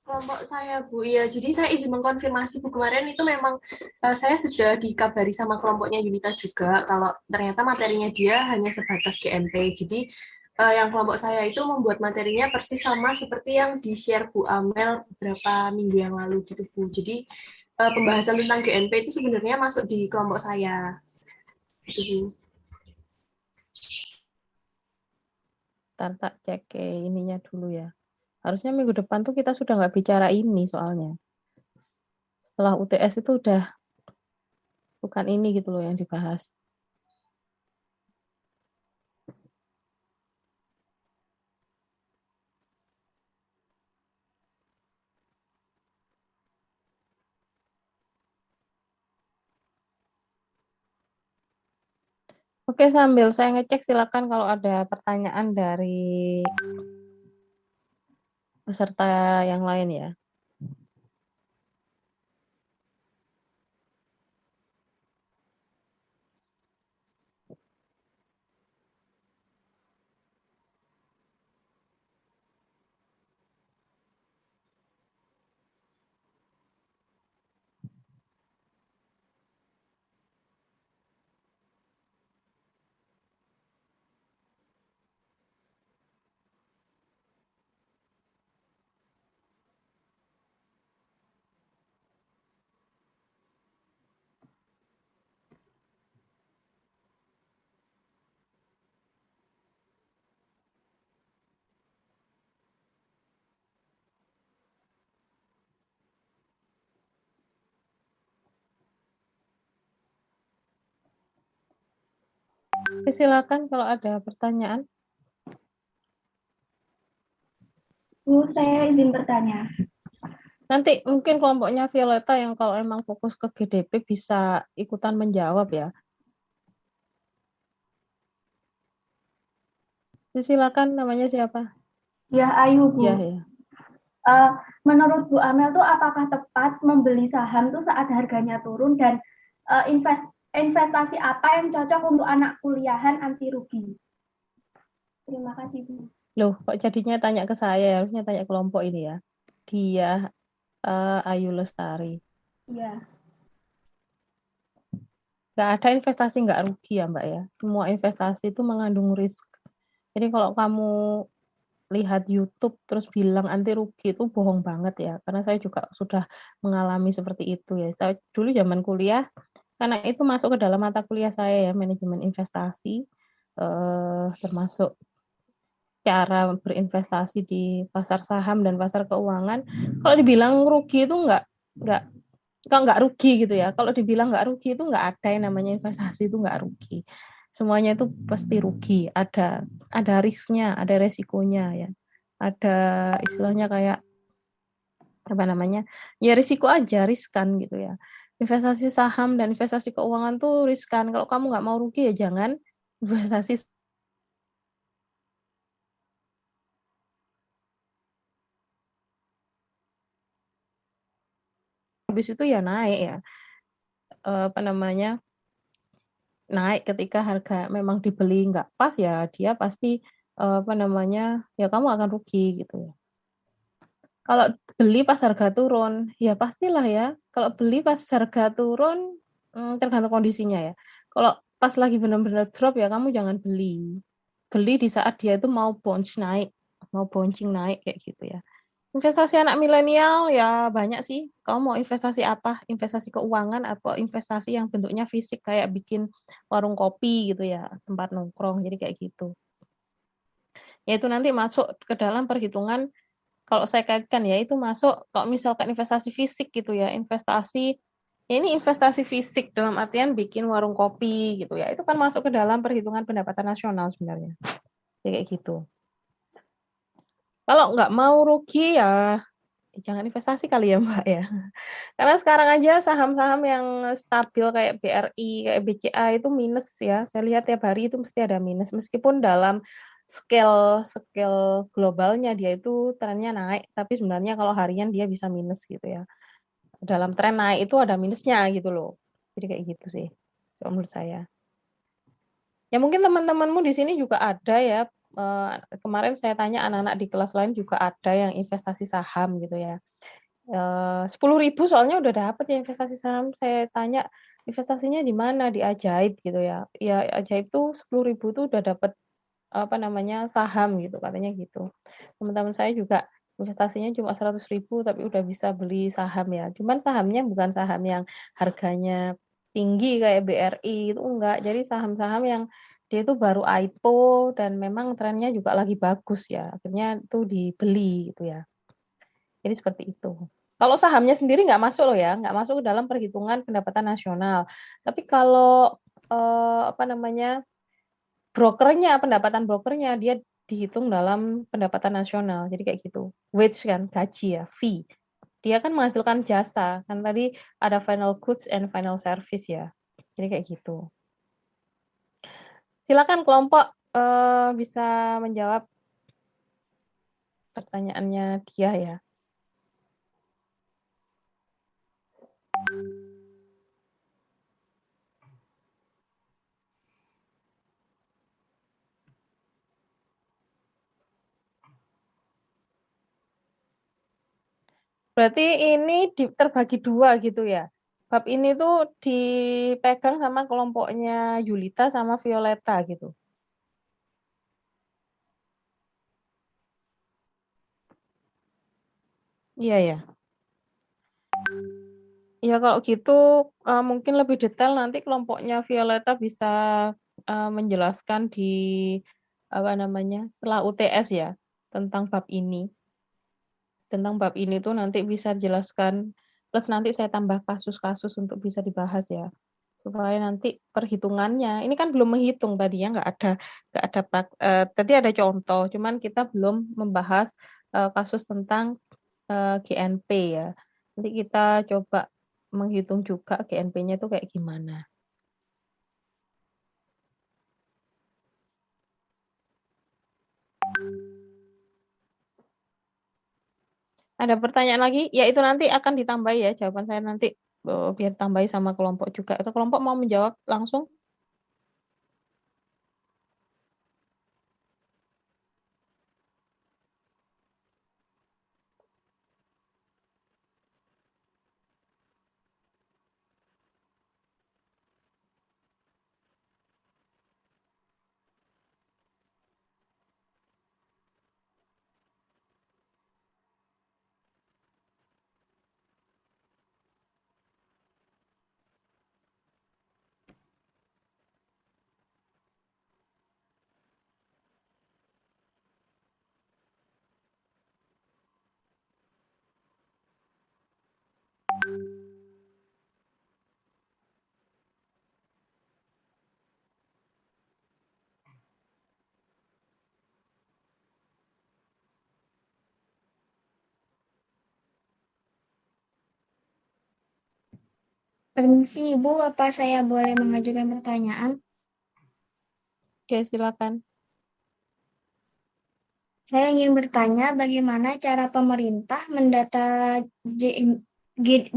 Kelompok saya, Bu. Ya, jadi saya izin mengkonfirmasi, Bu. Kemarin itu memang saya sudah dikabari sama kelompoknya Yunita juga, kalau ternyata materinya dia hanya sebatas GMP. Jadi yang kelompok saya itu membuat materinya persis sama seperti yang di-share Bu Amel beberapa minggu yang lalu gitu, Bu. Jadi pembahasan tentang GNP itu sebenarnya masuk di kelompok saya. Gitu, Bu. Tak cek ininya dulu ya. Harusnya minggu depan tuh kita sudah nggak bicara ini soalnya. Setelah UTS itu udah bukan ini gitu loh yang dibahas. Oke, sambil saya ngecek silakan kalau ada pertanyaan dari peserta yang lain ya. Oke, silakan kalau ada pertanyaan. Bu, saya izin bertanya. Nanti mungkin kelompoknya Violeta yang kalau emang fokus ke GDP bisa ikutan menjawab ya. Silakan, namanya siapa? Ya, Ayu, Bu. Ya. Menurut Bu Amel tuh apakah tepat membeli saham tuh saat harganya turun dan investasi apa yang cocok untuk anak kuliahan anti rugi? Terima kasih, Bu. Loh, kok jadinya tanya ke saya, harusnya tanya kelompok ini ya. Dia Ayu Lestari. Iya. Nggak ada investasi nggak rugi ya Mbak ya. Semua investasi itu mengandung risk. Jadi kalau kamu lihat YouTube terus bilang anti rugi itu bohong banget ya. Karena saya juga sudah mengalami seperti itu ya. Saya dulu zaman kuliah, karena itu masuk ke dalam mata kuliah saya ya, manajemen investasi, termasuk cara berinvestasi di pasar saham dan pasar keuangan. Kalau dibilang rugi itu nggak kalau nggak rugi gitu ya. Kalau dibilang nggak rugi itu nggak ada yang namanya investasi itu nggak rugi. Semuanya itu pasti rugi. Ada risknya, ada resikonya ya. Ada istilahnya kayak apa namanya? Ya risiko aja, riskan gitu ya. Investasi saham dan investasi keuangan tuh riskan. Kalau kamu nggak mau rugi ya jangan investasi. Habis itu ya naik ya. Apa namanya? Naik ketika harga memang dibeli nggak pas ya dia pasti apa namanya ya kamu akan rugi gitu ya. Kalau beli pas harga turun ya pastilah ya. Kalau beli pas harga turun tergantung kondisinya ya. Kalau pas lagi benar-benar drop ya kamu jangan beli. Beli di saat dia itu mau bounce naik, mau bouncing naik kayak gitu ya. Investasi anak milenial ya banyak sih. Kamu mau investasi apa? Investasi keuangan atau investasi yang bentuknya fisik kayak bikin warung kopi gitu ya, tempat nongkrong. Jadi kayak gitu. Ya itu nanti masuk ke dalam perhitungan kalau saya kaitkan ya itu masuk kalau misalkan investasi fisik gitu ya, investasi ya ini investasi fisik dalam artian bikin warung kopi gitu ya. Itu kan masuk ke dalam perhitungan pendapatan nasional sebenarnya. Jadi kayak gitu. Kalau nggak mau rugi ya jangan investasi kali ya Mbak ya. Karena sekarang aja saham-saham yang stabil kayak BRI, kayak BCA itu minus ya. Saya lihat tiap hari itu mesti ada minus. Meskipun dalam scale globalnya dia itu trennya naik, tapi sebenarnya kalau harian dia bisa minus gitu ya. Dalam tren naik itu ada minusnya gitu loh. Jadi kayak gitu sih menurut saya. Ya mungkin teman-temanmu di sini juga ada ya. Kemarin saya tanya anak-anak di kelas lain juga ada yang investasi saham gitu ya. 10.000 soalnya udah dapet ya investasi saham. Saya tanya investasinya di mana di Ajaib gitu ya. Ya Ajaib tuh 10.000 tuh udah dapet apa namanya saham gitu katanya gitu. Teman-teman saya juga investasinya cuma 100.000 tapi udah bisa beli saham ya. Cuman sahamnya bukan saham yang harganya tinggi kayak BRI itu enggak. Jadi saham-saham yang dia itu baru IPO dan memang trennya juga lagi bagus ya. Akhirnya itu dibeli gitu ya. Jadi seperti itu. Kalau sahamnya sendiri nggak masuk loh ya, nggak masuk ke dalam perhitungan pendapatan nasional. Tapi kalau apa namanya brokernya, pendapatan brokernya dia dihitung dalam pendapatan nasional. Jadi kayak gitu. Wage kan, gaji ya, fee. Dia kan menghasilkan jasa. Kan tadi ada final goods and final service ya. Jadi kayak gitu. Silakan kelompok bisa menjawab pertanyaannya dia ya. Berarti ini terbagi dua gitu ya. Bab ini tuh dipegang sama kelompoknya Yulita sama Violeta gitu. Iya ya. Ya kalau gitu mungkin lebih detail nanti kelompoknya Violeta bisa menjelaskan di apa namanya setelah UTS ya tentang bab ini. Tentang bab ini tuh nanti bisa jelaskan plus nanti saya tambah kasus-kasus untuk bisa dibahas ya supaya nanti perhitungannya ini kan belum menghitung tadi ya nggak ada tadi ada contoh cuman kita belum membahas kasus tentang GNP ya nanti kita coba menghitung juga GNP-nya itu kayak gimana. Ada pertanyaan lagi? Ya itu nanti akan ditambahi ya jawaban saya nanti biar tambahi sama kelompok juga. Atau kelompok mau menjawab langsung? Permisi Ibu, apa saya boleh mengajukan pertanyaan? Oke, silakan. Saya ingin bertanya bagaimana cara pemerintah mendata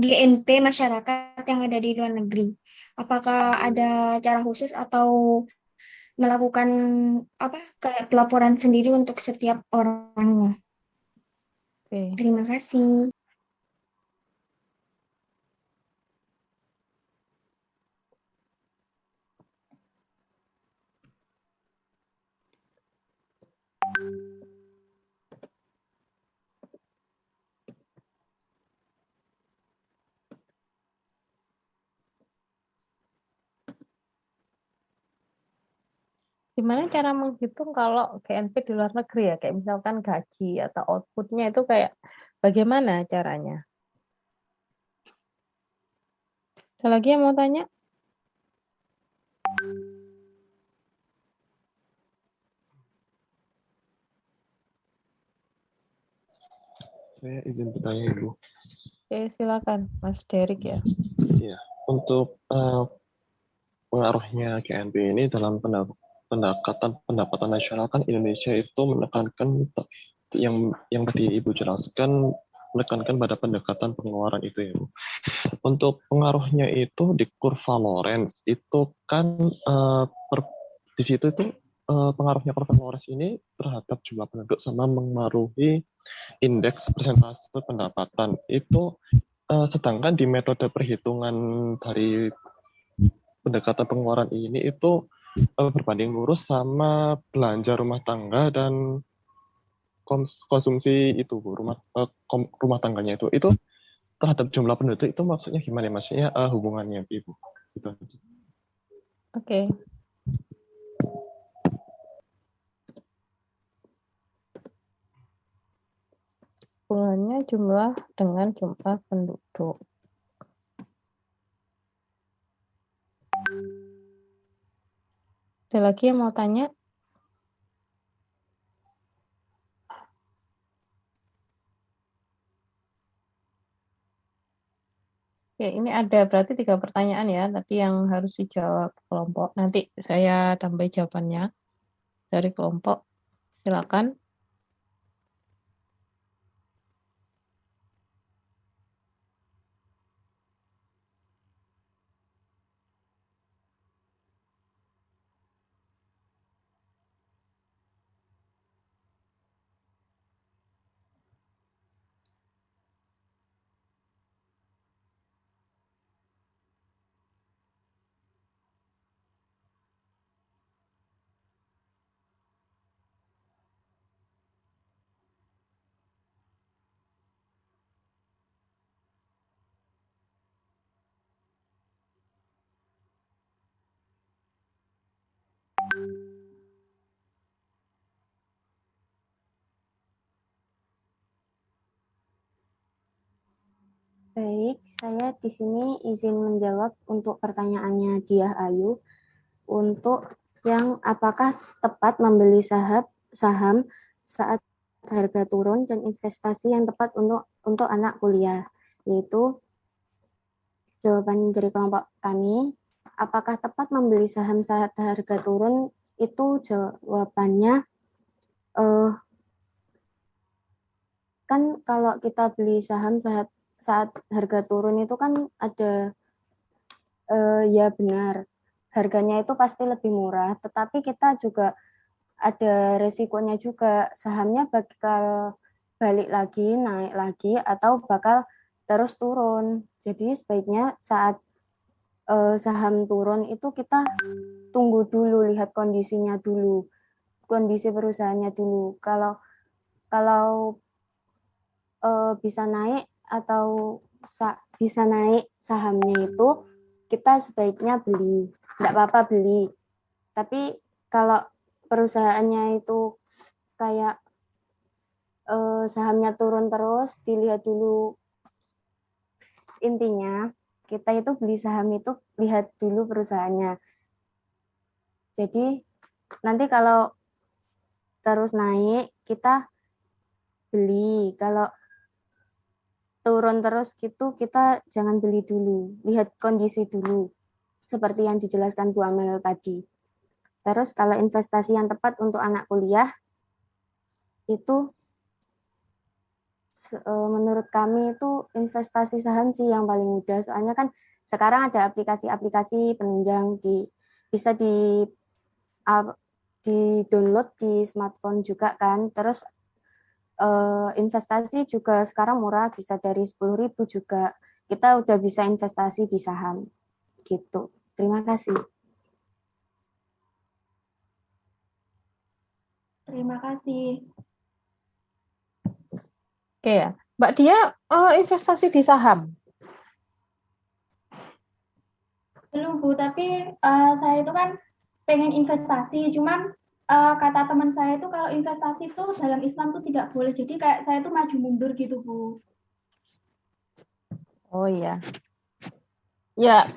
GNP masyarakat yang ada di luar negeri. Apakah ada cara khusus atau melakukan apa kayak pelaporan sendiri untuk setiap orangnya? Oke. Terima kasih. Gimana cara menghitung kalau GNP di luar negeri ya? Kayak misalkan gaji atau outputnya itu kayak bagaimana caranya? Ada lagi yang mau tanya? Saya izin bertanya Ibu. Oke, silakan Mas Derik ya. Iya, untuk pengaruhnya GNP ini dalam pendapatan nasional kan Indonesia itu menekankan yang tadi Ibu jelaskan menekankan pada pendekatan pengeluaran itu ya Bu. Untuk pengaruhnya itu di kurva Lorenz itu kan di situ itu pengaruhnya kurva Lorenz ini terhadap jumlah penduduk sama mengaruhi indeks persentase pendapatan itu sedangkan di metode perhitungan dari pendekatan pengeluaran ini itu berbanding lurus sama belanja rumah tangga dan konsumsi itu Bu, rumah tangganya itu terhadap jumlah penduduk itu maksudnya gimana ya? Maksudnya hubungannya Ibu gitu. Oke. Hubungannya jumlah dengan jumlah penduduk. Ada lagi yang mau tanya? Oke, ini ada berarti 3 pertanyaan ya, tadi yang harus dijawab kelompok. Nanti saya tambah jawabannya dari kelompok. Silakan. Baik, saya di sini izin menjawab untuk pertanyaannya Diah Ayu. Untuk yang apakah tepat membeli saham saat harga turun dan investasi yang tepat untuk anak kuliah, yaitu jawaban dari kelompok kami, apakah tepat membeli saham saat harga turun, itu jawabannya kan kalau kita beli saham saat harga turun itu kan ada ya benar harganya itu pasti lebih murah, tetapi kita juga ada resikonya juga, sahamnya bakal balik lagi, naik lagi, atau bakal terus turun. Jadi sebaiknya saat saham turun itu kita tunggu dulu, lihat kondisinya dulu, kondisi perusahaannya dulu. Kalau bisa naik atau bisa naik sahamnya itu, kita sebaiknya beli, tidak apa-apa beli. Tapi kalau perusahaannya itu kayak sahamnya turun terus, dilihat dulu. Intinya kita itu beli saham itu lihat dulu perusahaannya. Jadi nanti kalau terus naik kita beli, kalau turun terus gitu kita jangan beli dulu, lihat kondisi dulu seperti yang dijelaskan Bu Amel tadi. Terus kalau investasi yang tepat untuk anak kuliah itu menurut kami itu investasi saham sih yang paling mudah, soalnya kan sekarang ada aplikasi-aplikasi penunjang bisa di download di smartphone juga kan. Terus investasi juga sekarang murah, bisa dari 10.000 juga kita udah bisa investasi di saham gitu. Terima kasih. Terima kasih. Oke ya, Mbak Dia investasi di saham. Belum Bu, tapi saya itu kan pengen investasi, cuman kata teman saya itu kalau investasi itu dalam Islam itu tidak boleh, jadi kayak saya itu maju mundur gitu Bu. Oh iya. Ya,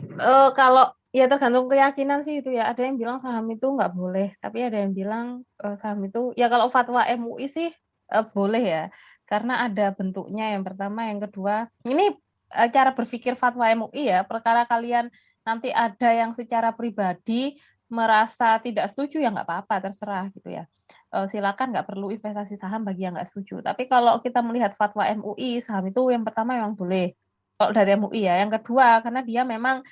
kalau ya tergantung keyakinan sih itu ya. Ada yang bilang saham itu nggak boleh, tapi ada yang bilang saham itu ya kalau fatwa MUI sih boleh ya, karena ada bentuknya. Yang pertama, yang kedua, ini cara berpikir fatwa MUI ya. Perkara kalian nanti ada yang secara pribadi merasa tidak setuju ya nggak apa-apa, terserah gitu ya. Silakan, nggak perlu investasi saham bagi yang nggak setuju. Tapi kalau kita melihat fatwa MUI, saham itu yang pertama memang boleh. Kalau dari MUI ya, yang kedua karena dia memang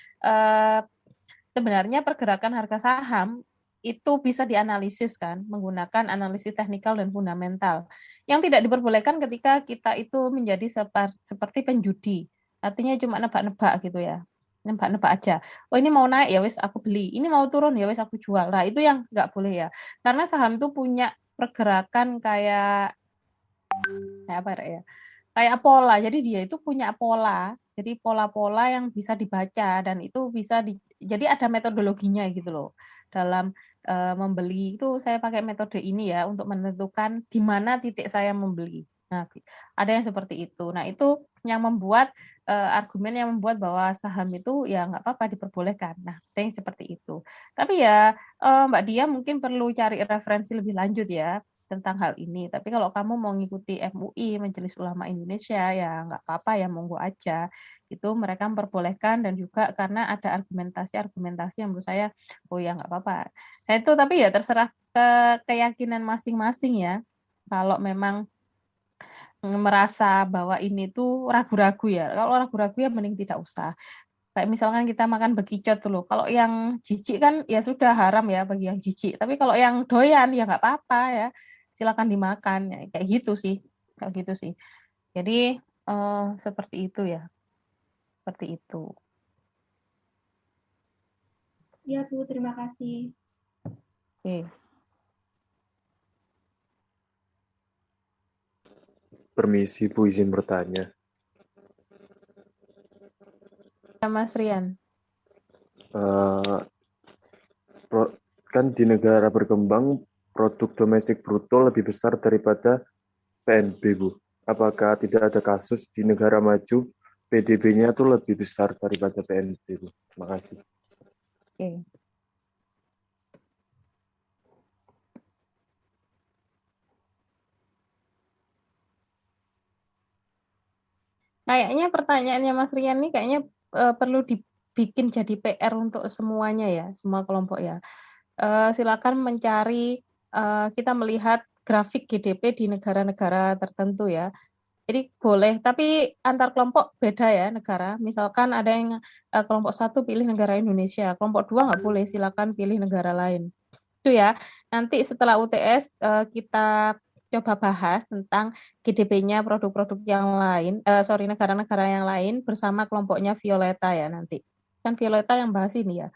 sebenarnya pergerakan harga saham itu bisa dianalisis kan menggunakan analisis teknikal dan fundamental. Yang tidak diperbolehkan ketika kita itu menjadi seperti penjudi. Artinya cuma nebak-nebak gitu ya. Nebak-nebak aja. Oh ini mau naik ya wes aku beli. Ini mau turun ya wes aku jual. Nah, itu yang nggak boleh ya. Karena saham itu punya pergerakan kayak apa ya? Kayak pola. Jadi dia itu punya pola. Jadi pola-pola yang bisa dibaca dan itu bisa jadi ada metodologinya gitu loh. Dalam membeli itu saya pakai metode ini ya untuk menentukan di mana titik saya membeli. Nah, ada yang seperti itu. Nah, itu yang membuat argumen yang membuat bahwa saham itu ya nggak apa-apa diperbolehkan. Nah, ada yang seperti itu. Tapi ya Mbak Dia mungkin perlu cari referensi lebih lanjut ya. tentang hal ini. Tapi kalau kamu mau ngikuti MUI, Majelis Ulama Indonesia, ya nggak apa-apa ya, monggo aja. Itu mereka memperbolehkan dan juga karena ada argumentasi-argumentasi yang menurut saya, oh ya nggak apa-apa. Nah itu tapi ya terserah keyakinan masing-masing ya. Kalau memang merasa bahwa ini tuh ragu-ragu ya. Kalau ragu-ragu ya mending tidak usah. Kayak misalkan kita makan bekicot tuh loh. Kalau yang jijik kan ya sudah haram ya bagi yang jijik. Tapi kalau yang doyan ya nggak apa-apa ya. Silakan dimakan. Ya, kayak gitu sih. Kayak gitu sih. Jadi seperti itu ya. Seperti itu. Iya, Bu, terima kasih. Oke. Permisi Bu, izin bertanya. Mas Rian. Kan di negara berkembang produk domestik bruto lebih besar daripada PNB, Bu. Apakah tidak ada kasus di negara maju PDB-nya itu lebih besar daripada PNB, Bu? Terima kasih. Oke. Kayaknya pertanyaannya Mas Rian nih kayaknya perlu dibikin jadi PR untuk semuanya ya, semua kelompok ya. Silakan mencari, kita melihat grafik GDP di negara-negara tertentu ya. Jadi boleh, tapi antar kelompok beda ya negara. Misalkan ada yang kelompok 1 pilih negara Indonesia, kelompok 2 nggak boleh, silakan pilih negara lain. Itu ya. Nanti setelah UTS kita coba bahas tentang GDP-nya produk-produk yang lain, negara-negara yang lain bersama kelompoknya Violeta ya nanti. Kan Violeta yang bahas ini ya,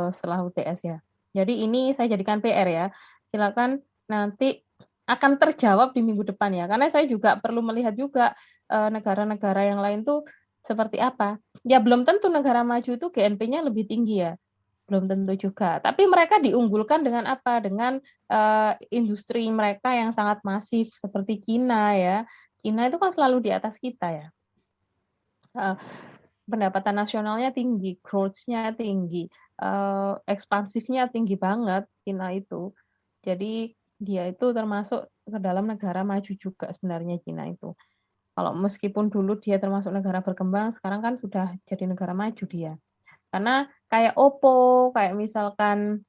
setelah UTS ya. Jadi ini saya jadikan PR ya. Silakan nanti akan terjawab di minggu depan ya. Karena saya juga perlu melihat juga negara-negara yang lain tuh seperti apa. Ya belum tentu negara maju itu GNP-nya lebih tinggi ya. Belum tentu juga. Tapi mereka diunggulkan dengan apa? Dengan industri mereka yang sangat masif seperti Cina ya. Cina itu kan selalu di atas kita ya. Pendapatan nasionalnya tinggi, growth-nya tinggi, ekspansifnya tinggi banget Cina itu. Jadi dia itu termasuk ke dalam negara maju juga sebenarnya Cina itu. Kalau meskipun dulu dia termasuk negara berkembang, sekarang kan sudah jadi negara maju dia. Karena kayak Oppo, kayak misalkan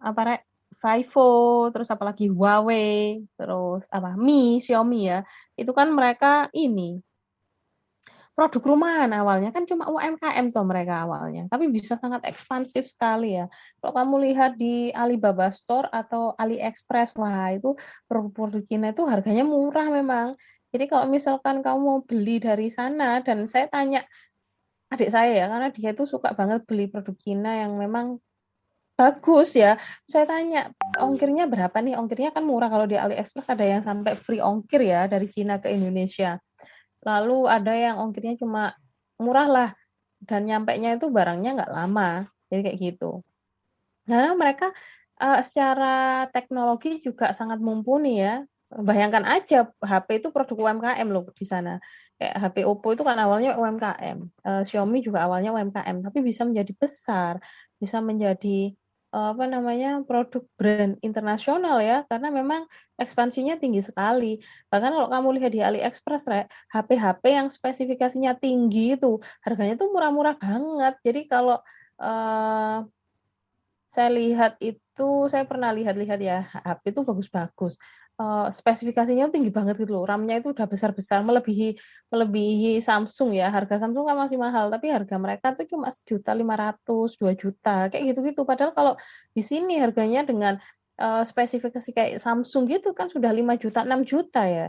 apa Vivo, terus apalagi Huawei, terus apa Xiaomi ya, itu kan mereka ini produk rumahan awalnya kan cuma UMKM toh mereka awalnya, tapi bisa sangat ekspansif sekali ya. Kalau kamu lihat di Alibaba Store atau AliExpress, wah itu produk Cina itu harganya murah memang. Jadi kalau misalkan kamu mau beli dari sana, dan saya tanya adik saya ya, karena dia itu suka banget beli produk Cina yang memang bagus ya. Saya tanya, ongkirnya berapa nih? Ongkirnya kan murah kalau di AliExpress ada yang sampai free ongkir ya dari Cina ke Indonesia. Lalu ada yang ongkirnya cuma murah lah dan nyampainya itu barangnya nggak lama. Jadi kayak gitu. Nah, mereka secara teknologi juga sangat mumpuni ya. Bayangkan aja HP itu produk UMKM loh di sana. Kayak HP Oppo itu kan awalnya UMKM. Xiaomi juga awalnya UMKM, tapi bisa menjadi besar, bisa menjadi produk brand internasional ya, karena memang ekspansinya tinggi sekali. Bahkan kalau kamu lihat di AliExpress, HP-HP yang spesifikasinya tinggi itu harganya tuh murah-murah banget. Jadi kalau saya lihat itu, saya pernah lihat-lihat ya, HP itu bagus-bagus. Spesifikasinya tinggi banget gitu loh. RAM-nya itu udah besar-besar, melebihi Samsung ya. Harga Samsung kan masih mahal, tapi harga mereka tuh cuma 1.500.000, 2 juta, kayak gitu-gitu. Padahal kalau di sini harganya dengan spesifikasi kayak Samsung gitu kan sudah 5 juta, 6 juta ya.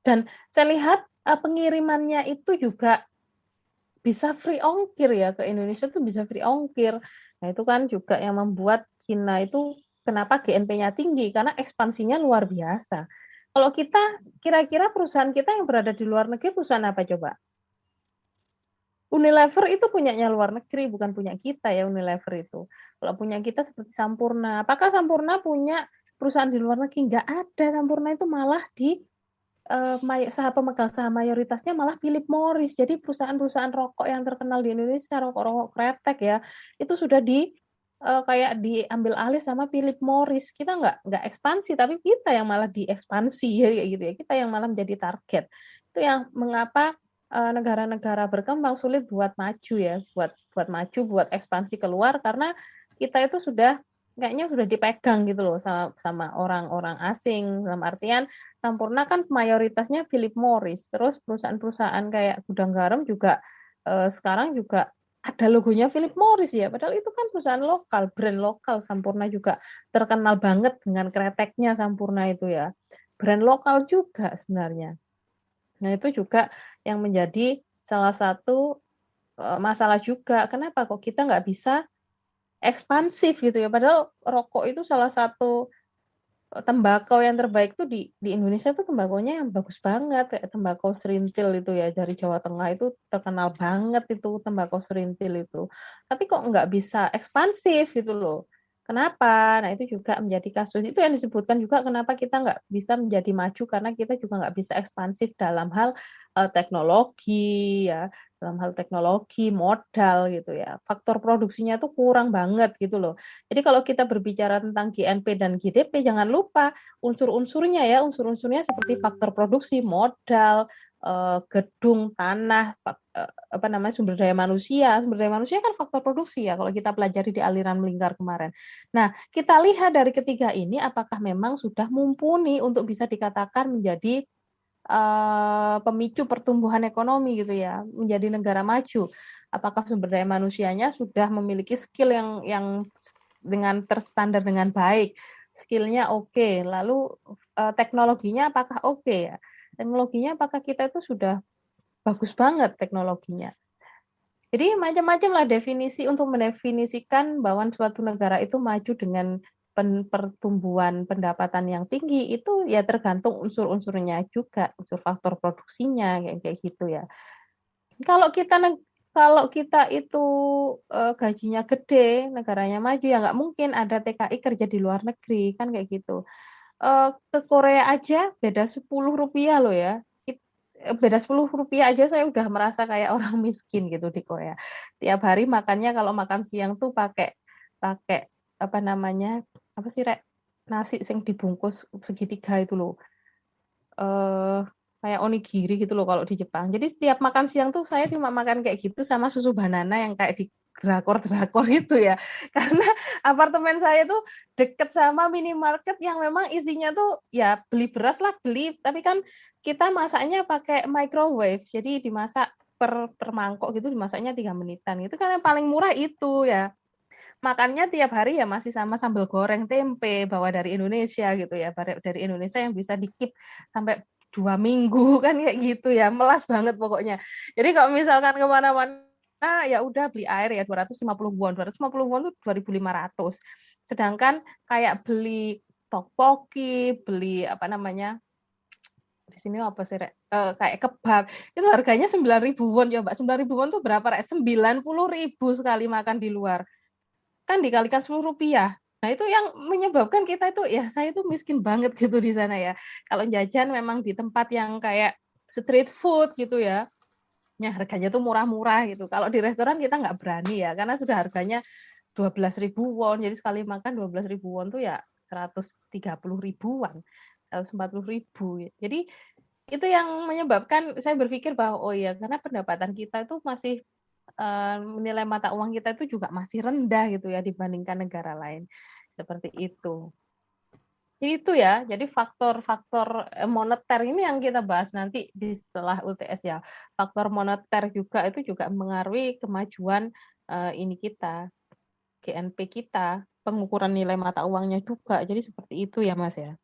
Dan saya lihat pengirimannya itu juga bisa free ongkir ya, ke Indonesia tuh bisa free ongkir. Nah, itu kan juga yang membuat Cina itu kenapa GNP-nya tinggi, karena ekspansinya luar biasa. Kalau kita, kira-kira perusahaan kita yang berada di luar negeri, perusahaan apa coba? Unilever itu punyanya luar negeri, bukan punya kita ya Unilever itu. Kalau punya kita seperti Sampurna. Apakah Sampurna punya perusahaan di luar negeri? Nggak ada. Sampurna itu malah di pemegang saham mayoritasnya malah Philip Morris. Jadi perusahaan-perusahaan rokok yang terkenal di Indonesia, rokok-rokok kretek ya, itu sudah kayak diambil alih sama Philip Morris. Kita nggak ekspansi, tapi kita yang malah diekspansi ya kayak gitu ya. Kita yang malah menjadi target. Itu yang mengapa negara-negara berkembang sulit buat maju ya, buat maju, buat ekspansi keluar karena kita itu kayaknya sudah dipegang gitu loh sama orang-orang asing. Dalam artian Sampurna kan mayoritasnya Philip Morris. Terus perusahaan-perusahaan kayak Gudang Garam juga sekarang juga ada logonya Philip Morris ya. Padahal itu kan perusahaan lokal, brand lokal. Sampurna juga terkenal banget dengan kreteknya Sampurna itu ya. Brand lokal juga sebenarnya. Nah itu juga yang menjadi salah satu masalah juga. Kenapa kok kita nggak bisa ekspansif gitu ya? Padahal rokok itu salah satu tembakau yang terbaik tuh di Indonesia tuh tembakonya yang bagus banget, kayak tembakau serintil itu ya, dari Jawa Tengah itu terkenal banget itu tembakau serintil itu. Tapi kok nggak bisa ekspansif gitu loh. Kenapa? Nah itu juga menjadi kasus. Itu yang disebutkan juga kenapa kita nggak bisa menjadi maju karena kita juga nggak bisa ekspansif dalam hal teknologi ya, dalam hal teknologi, modal gitu ya. Faktor produksinya tuh kurang banget gitu loh. Jadi kalau kita berbicara tentang GNP dan GDP, jangan lupa unsur-unsurnya ya, unsur-unsurnya seperti faktor produksi, modal, gedung, tanah, sumber daya manusia. Sumber daya manusia kan faktor produksi ya, kalau kita pelajari di aliran melingkar kemarin. Nah, kita lihat dari ketiga ini apakah memang sudah mumpuni untuk bisa dikatakan menjadi pemicu pertumbuhan ekonomi gitu ya, menjadi negara maju. Apakah sumber daya manusianya sudah memiliki skill yang dengan terstandar dengan baik, skillnya oke, lalu teknologinya apakah oke ya? Teknologinya apakah kita itu sudah bagus banget teknologinya? Jadi macam-macam lah definisi untuk mendefinisikan bahwa suatu negara itu maju dengan pertumbuhan pendapatan yang tinggi itu ya tergantung unsur-unsurnya juga, unsur faktor produksinya kayak gitu ya. Kalau kita itu gajinya gede, negaranya maju ya nggak mungkin ada TKI kerja di luar negeri kan kayak gitu. Ke Korea aja beda Rp10 loh ya. Beda Rp10 aja saya udah merasa kayak orang miskin gitu di Korea. Tiap hari makannya kalau makan siang tuh pakai apa namanya? Apa sih, Rek? Nasi sing dibungkus segitiga itu loh. Kayak onigiri gitu loh kalau di Jepang. Jadi setiap makan siang tuh saya cuma makan kayak gitu sama susu banana yang kayak di drakor-drakor itu ya. Karena apartemen saya tuh deket sama minimarket yang memang isinya tuh ya beli beras lah beli, tapi kan kita masaknya pakai microwave. Jadi dimasak per mangkok gitu dimasaknya 3 menitan. Itu kan yang paling murah itu ya. Makannya tiap hari ya masih sama sambal goreng tempe bawa dari Indonesia gitu ya, dari Indonesia yang bisa di-keep sampai 2 minggu kan kayak gitu ya, melas banget pokoknya. Jadi kalau misalkan kemana-mana ya udah beli air ya 250 won tuh 2.500. Sedangkan kayak beli tteokbokki, beli apa namanya, di sini apa sih, Rek? Kayak kebab itu harganya 9.000 won ya Mbak. 9.000 won tuh berapa, Rek? 90.000 sekali makan di luar. Kan dikalikan Rp10. Nah, itu yang menyebabkan kita itu ya saya itu miskin banget gitu di sana ya. Kalau jajan memang di tempat yang kayak street food gitu ya. Ya harganya tuh murah-murah gitu. Kalau di restoran kita nggak berani ya karena sudah harganya 12.000 won. Jadi sekali makan 12.000 won tuh ya 130 ribuan, 140 ribu. Jadi itu yang menyebabkan saya berpikir bahwa oh ya karena pendapatan kita itu masih nilai mata uang kita itu juga masih rendah gitu ya dibandingkan negara lain. Seperti itu. Itu ya, jadi faktor-faktor moneter ini yang kita bahas nanti di setelah UTS ya. Faktor moneter juga itu juga mengaruhi kemajuan ini kita, GNP kita, pengukuran nilai mata uangnya juga. Jadi seperti itu ya Mas ya.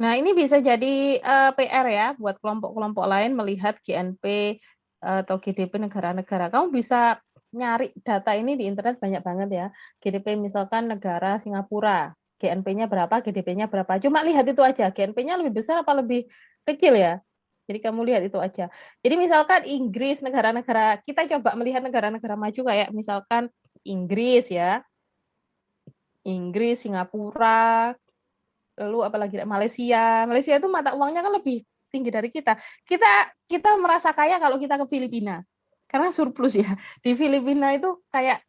Nah, ini bisa jadi PR ya buat kelompok-kelompok lain melihat GNP atau GDP negara-negara. Kamu bisa nyari data ini di internet banyak banget ya. GDP misalkan negara Singapura, GNP-nya berapa, GDP-nya berapa. Cuma lihat itu aja, GNP-nya lebih besar apa lebih kecil ya. Jadi kamu lihat itu aja. Jadi misalkan Inggris, negara-negara, kita coba melihat negara-negara maju kayak misalkan Inggris ya. Inggris, Singapura, lalu apalagi Malaysia. Malaysia itu mata uangnya kan lebih tinggi dari kita. Kita merasa kaya kalau kita ke Filipina. Karena surplus ya. Di Filipina itu kayak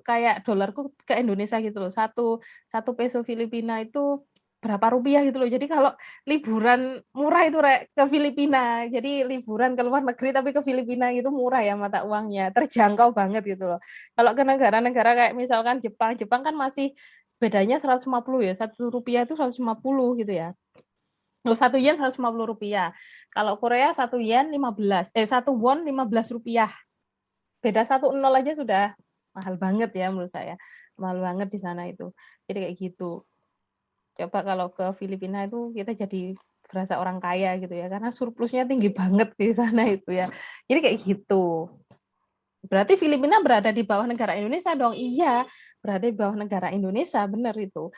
kayak dolarku ke Indonesia gitu loh. Satu peso Filipina itu berapa rupiah gitu loh. Jadi kalau liburan murah itu ke Filipina. Jadi liburan ke luar negeri tapi ke Filipina itu murah ya mata uangnya. Terjangkau banget gitu loh. Kalau ke negara-negara kayak misalkan Jepang kan masih bedanya 150 ya. 1 rupiah itu 150 gitu ya. 1 yen 150 rupiah. Kalau Korea 1 yen 15. 1 won 15 rupiah. Beda 1 nol aja sudah mahal banget ya menurut saya. Mahal banget di sana itu. Jadi kayak gitu. Coba kalau ke Filipina itu kita jadi berasa orang kaya gitu ya. Karena surplusnya tinggi banget di sana itu ya. Jadi kayak gitu. Berarti Filipina berada di bawah negara Indonesia dong. Iya, berada di bawah negara Indonesia, benar itu.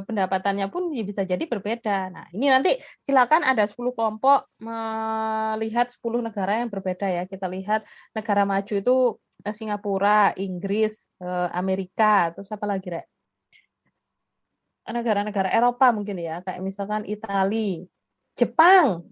Pendapatannya pun bisa jadi berbeda. Nah, ini nanti silakan ada 10 kelompok melihat 10 negara yang berbeda ya. Kita lihat negara maju itu Singapura, Inggris, Amerika, terus apa lagi, Rek? Negara-negara Eropa mungkin ya, kayak misalkan Italia, Jepang,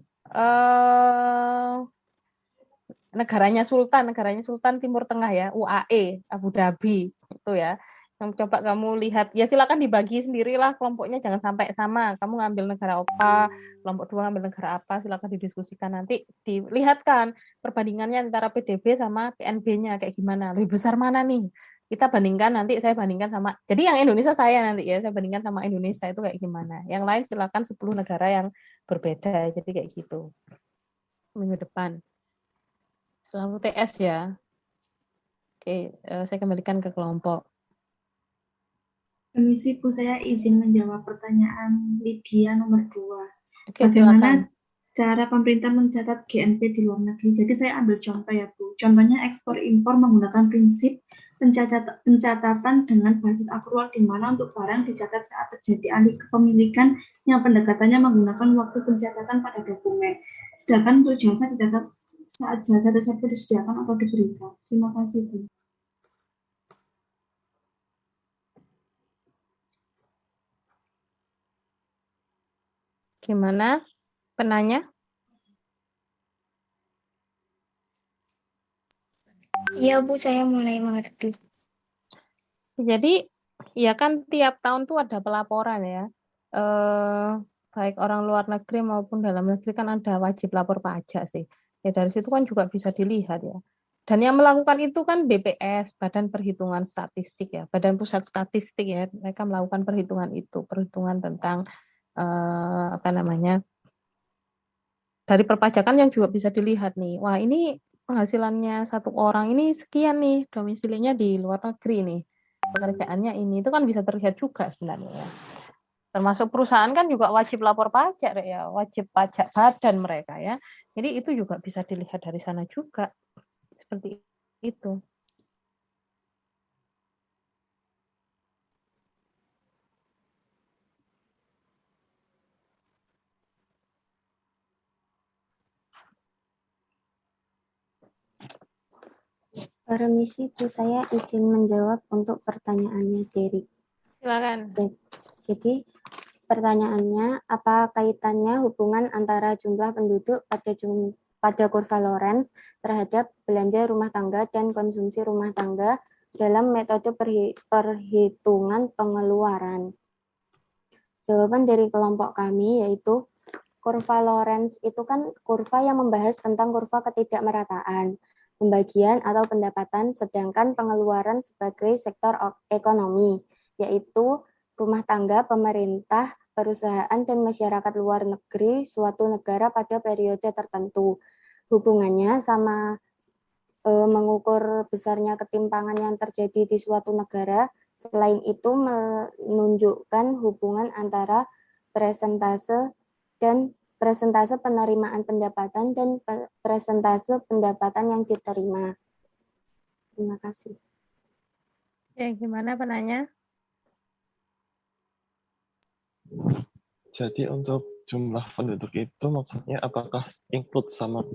negaranya Sultan Timur Tengah ya, UAE, Abu Dhabi, itu ya. Yang coba kamu lihat, ya silakan dibagi sendirilah kelompoknya, jangan sampai sama. Kamu ngambil negara apa, kelompok 2 ngambil negara apa, silakan didiskusikan nanti, dilihatkan perbandingannya antara PDB sama PNB-nya kayak gimana, lebih besar mana nih? Kita bandingkan nanti, saya bandingkan sama, jadi yang Indonesia saya nanti ya, saya bandingkan sama Indonesia itu kayak gimana. Yang lain silakan 10 negara yang berbeda, jadi kayak gitu. Minggu depan. Selalu TS ya. Oke, saya kembalikan ke kelompok. Permisi Bu, saya izin menjawab pertanyaan Lydia nomor 2. Oke, Bagaimana silakan. cara pemerintah mencatat GNP di luar negeri? Jadi saya ambil contoh ya Bu. Contohnya ekspor impor menggunakan prinsip pencatatan dengan basis akrual di mana untuk barang dicatat saat terjadi alih kepemilikan yang pendekatannya menggunakan waktu pencatatan pada dokumen. Sedangkan untuk jasa dicatat saat jasa tersebut disediakan atau diberikan. Terima kasih Bu. Gimana penanya? Iya Bu, saya mulai mengerti. Jadi, ya kan tiap tahun tuh ada pelaporan ya. Baik orang luar negeri maupun dalam negeri kan ada wajib lapor pajak sih. Ya dari situ kan juga bisa dilihat ya. Dan yang melakukan itu kan BPS, Badan Perhitungan Statistik ya, Badan Pusat Statistik ya. Mereka melakukan perhitungan itu, perhitungan tentang apa namanya, dari perpajakan yang juga bisa dilihat nih. Wah, ini penghasilannya satu orang ini sekian nih, domisilinya di luar negeri nih. Pekerjaannya ini itu kan bisa terlihat juga sebenarnya ya. Termasuk perusahaan kan juga wajib lapor pajak ya, wajib pajak badan mereka ya. Jadi itu juga bisa dilihat dari sana juga. Seperti itu. Permisi Bu, saya izin menjawab untuk pertanyaannya Derry. Silakan. Jadi pertanyaannya, apa kaitannya hubungan antara jumlah penduduk pada kurva Lorenz terhadap belanja rumah tangga dan konsumsi rumah tangga dalam metode perhitungan pengeluaran? Jawaban dari kelompok kami yaitu kurva Lorenz itu kan kurva yang membahas tentang kurva ketidakmerataan, pembagian atau pendapatan, sedangkan pengeluaran sebagai sektor ekonomi, yaitu rumah tangga, pemerintah, perusahaan, dan masyarakat luar negeri suatu negara pada periode tertentu. Hubungannya sama mengukur besarnya ketimpangan yang terjadi di suatu negara. Selain itu menunjukkan hubungan antara persentase penerimaan pendapatan dan persentase pendapatan yang diterima. Terima kasih. Gimana penanya? Jadi untuk jumlah penduduk itu maksudnya apakah include sama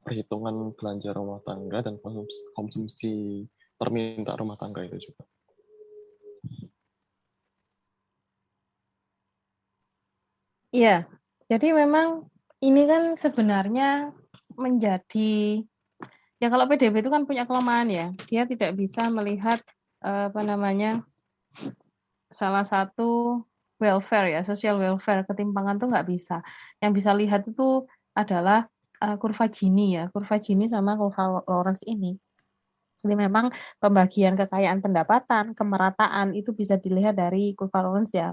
perhitungan belanja rumah tangga dan konsumsi permintaan rumah tangga itu juga? Iya, jadi memang ini kan sebenarnya menjadi Ya kalau PDB itu kan punya kelemahan ya, dia tidak bisa melihat salah satu welfare ya, social welfare, ketimpangan tuh nggak bisa. Yang bisa lihat itu adalah kurva Gini ya, kurva Gini sama kurva Lawrence ini. Jadi memang pembagian kekayaan pendapatan, kemerataan itu bisa dilihat dari kurva Lawrence ya.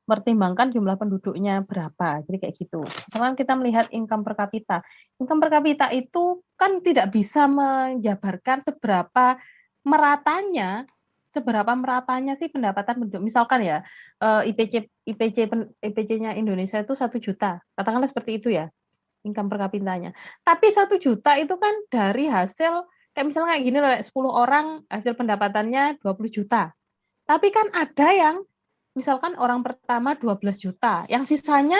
Pertimbangkan jumlah penduduknya berapa. Jadi kayak gitu. Misalkan kita melihat income per kapita. Income per kapita itu kan tidak bisa menjabarkan seberapa meratanya sih pendapatan penduduk. Misalkan ya, IPC-nya Indonesia itu 1 juta. Katakanlah seperti itu ya, income per kapitanya. Tapi 1 juta itu kan dari hasil kayak misalnya kayak gini 10 orang hasil pendapatannya 20 juta. Tapi kan ada yang misalkan orang pertama 12 juta, yang sisanya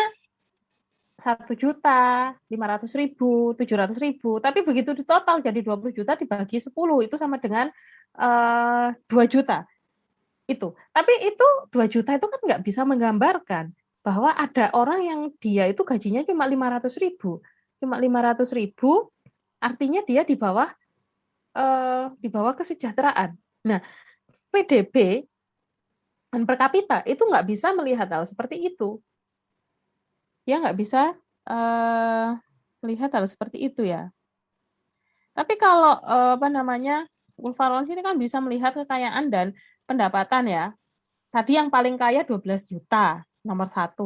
1 juta, 500.000, 700.000. Tapi begitu di total jadi 20 juta dibagi 10 itu sama dengan 2 juta. Itu. Tapi itu 2 juta itu kan nggak bisa menggambarkan bahwa ada orang yang dia itu gajinya cuma 500.000. Cuma 500.000 artinya dia di bawah kesejahteraan. Nah, PDB dan per kapita itu nggak bisa melihat hal seperti itu. Dia nggak bisa melihat hal seperti itu ya. Tapi kalau kurva Lawrence ini kan bisa melihat kekayaan dan pendapatan ya. Tadi yang paling kaya 12 juta, nomor 1.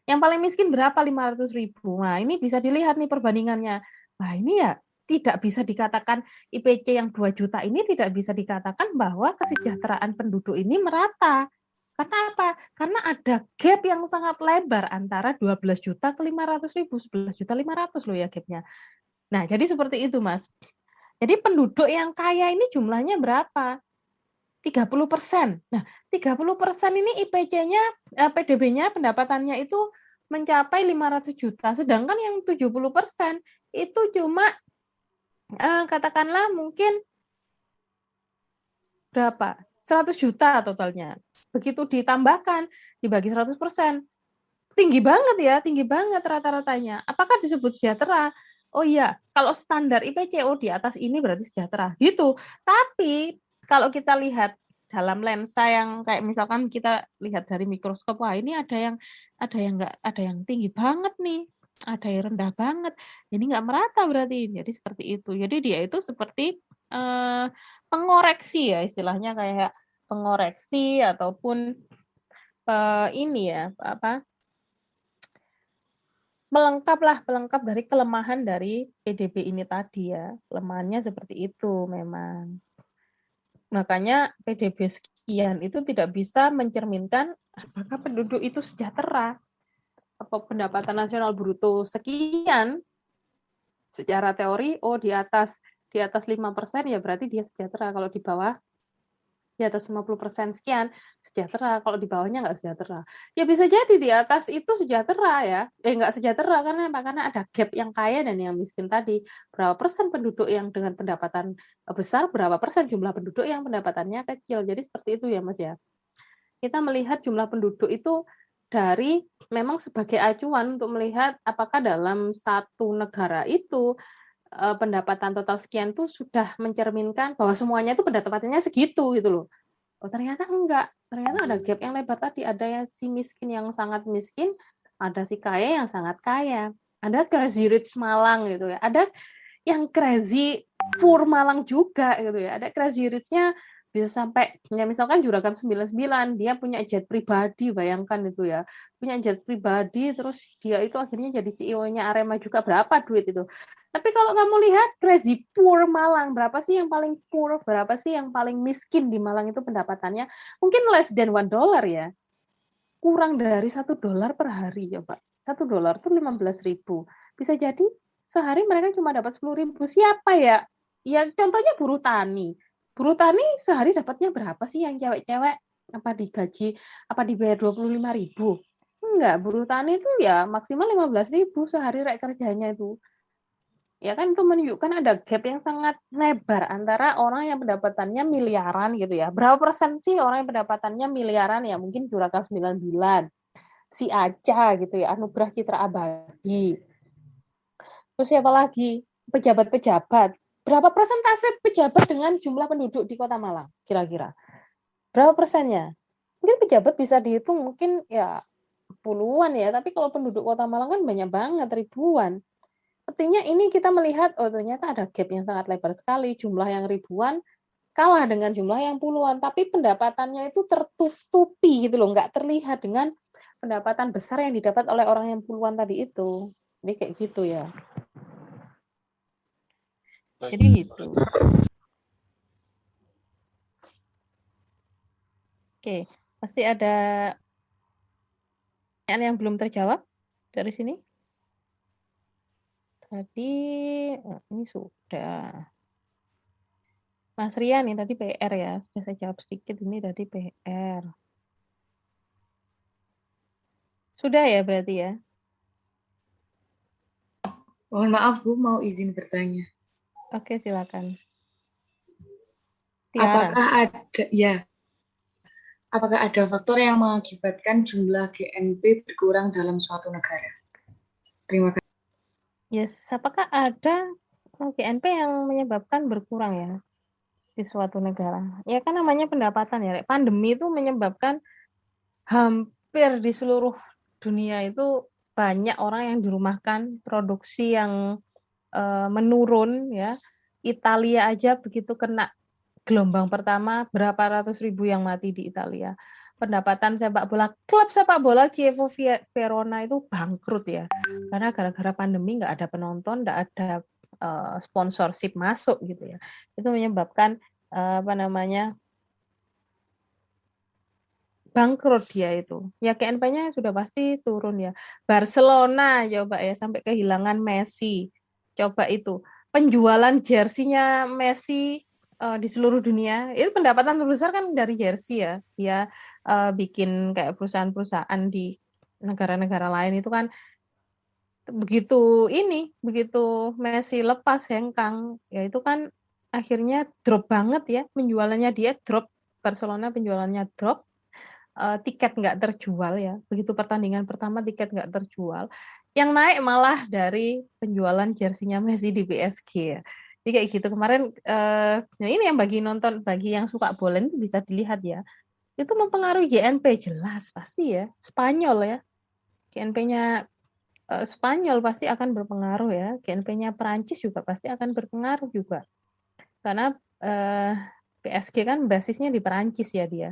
Yang paling miskin berapa? 500.000. Nah, ini bisa dilihat nih perbandingannya. Nah, ini ya tidak bisa dikatakan IPC yang 2 juta ini tidak bisa dikatakan bahwa kesejahteraan penduduk ini merata. Karena apa? Karena ada gap yang sangat lebar antara 12 juta ke 500.000, 11 juta 500 loh ya gapnya. Nah, jadi seperti itu, Mas. Jadi penduduk yang kaya ini jumlahnya berapa? 30%. Nah, 30% ini IPC-nya, PDB-nya pendapatannya itu mencapai 500 juta. Sedangkan yang 70% itu cuma katakanlah mungkin berapa? 100 juta totalnya. Begitu ditambahkan, dibagi 100%. Tinggi banget rata-ratanya. Apakah disebut sejahtera? Oh iya, kalau standar IPC di atas ini berarti sejahtera. Gitu. Tapi kalau kita lihat dalam lensa yang kayak misalkan kita lihat dari mikroskop, wah ini ada yang tinggi banget nih, ada yang rendah banget. Jadi nggak merata berarti. Jadi seperti itu. Jadi dia itu seperti pengoreksi ya istilahnya, kayak pengoreksi ataupun ini ya pelengkap dari kelemahan dari PDB ini tadi ya. Kelemahannya seperti itu memang. Makanya PDB sekian itu tidak bisa mencerminkan apakah penduduk itu sejahtera. Apa pendapatan nasional bruto sekian secara teori di atas 5% ya berarti dia sejahtera. Kalau di bawah di atas 50% sekian sejahtera, kalau di bawahnya nggak sejahtera. Ya bisa jadi di atas itu sejahtera ya, nggak sejahtera karena apa? Karena ada gap yang kaya dan yang miskin tadi. Berapa persen penduduk yang dengan pendapatan besar, berapa persen jumlah penduduk yang pendapatannya kecil. Jadi seperti itu ya Mas ya. Kita melihat jumlah penduduk itu dari memang sebagai acuan untuk melihat apakah dalam satu negara itu pendapatan total sekian tuh sudah mencerminkan bahwa semuanya itu pendapatannya segitu gitu loh. Oh ternyata enggak, ternyata ada gap yang lebar tadi, ada yang si miskin yang sangat miskin, ada si kaya yang sangat kaya, ada crazy rich Malang gitu ya, ada yang crazy poor Malang juga gitu ya, ada crazy rich-nya bisa sampai ya misalkan Juragan 99 dia punya jet pribadi, bayangkan itu ya, punya jet pribadi terus dia itu akhirnya jadi CEO-nya Arema juga, berapa duit itu. Tapi kalau kamu lihat crazy poor Malang, berapa sih yang paling poor, berapa sih yang paling miskin di Malang itu pendapatannya? Mungkin less than $1 ya. Kurang dari $1 per hari ya, Pak. $1 tuh 15.000. Bisa jadi sehari mereka cuma dapat 10.000. Siapa ya? Ya contohnya buruh tani. Buruh tani sehari dapatnya berapa sih yang cewek-cewek? Apa digaji, apa dibayar 25.000? Enggak, buruh tani itu ya maksimal 15.000 sehari rek kerjanya itu. Ya kan itu menunjukkan ada gap yang sangat lebar antara orang yang pendapatannya miliaran gitu ya. Berapa persen sih orang yang pendapatannya miliaran ya? Mungkin Juragan 99, si Aca gitu ya, Anugerah Citra Abadi. Terus siapa lagi? Pejabat-pejabat. berapa persentase pejabat dengan jumlah penduduk di Kota Malang kira-kira? Berapa persennya? Mungkin pejabat bisa dihitung mungkin ya puluhan ya, tapi kalau penduduk Kota Malang kan banyak banget, ribuan. Artinya ini kita melihat, oh ternyata ada gap yang sangat lebar sekali, jumlah yang ribuan kalah dengan jumlah yang puluhan, tapi pendapatannya itu tertutupi gitu loh, nggak terlihat dengan pendapatan besar yang didapat oleh orang yang puluhan tadi itu. Jadi kayak gitu ya. Jadi gitu. Oke, masih ada pertanyaan yang belum terjawab dari sini? Tadi ini sudah. Mas Rian ini tadi PR ya, sudah saya jawab sedikit, ini tadi PR. Sudah ya berarti ya? Mohon maaf Bu, mau izin bertanya. Oke, silakan. Tiara. Apakah ada faktor yang mengakibatkan jumlah GNP berkurang dalam suatu negara? Terima kasih. Yes, apakah ada GNP yang menyebabkan berkurang ya di suatu negara? Ya kan namanya pendapatan ya. Pandemi itu menyebabkan hampir di seluruh dunia itu banyak orang yang dirumahkan, produksi yang menurun ya. Italia aja begitu kena gelombang pertama berapa ratus ribu yang mati di Italia. Pendapatan sepak bola, klub sepak bola Chievo Verona itu bangkrut ya. Karena gara-gara pandemi nggak ada penonton, nggak ada sponsorship masuk gitu ya. Itu menyebabkan bangkrut dia itu. Ya GNP-nya sudah pasti turun ya. Barcelona coba ya sampai kehilangan Messi. Coba itu. Penjualan jersinya Messi di seluruh dunia, itu pendapatan terbesar kan dari jersey ya. Dia bikin kayak perusahaan-perusahaan di negara-negara lain itu kan begitu Messi lepas hengkang, ya itu kan akhirnya drop banget ya penjualannya, dia drop, Barcelona penjualannya drop, tiket nggak terjual ya, begitu pertandingan pertama tiket nggak terjual, yang naik malah dari penjualan jersinya Messi di PSG ya. Jadi kayak gitu kemarin, nah ini yang bagi yang suka bola itu bisa dilihat ya, itu mempengaruhi GNP jelas pasti ya, Spanyol ya, GNP-nya Spanyol pasti akan berpengaruh ya, GNP-nya Perancis juga pasti akan berpengaruh juga, karena PSG kan basisnya di Perancis ya dia.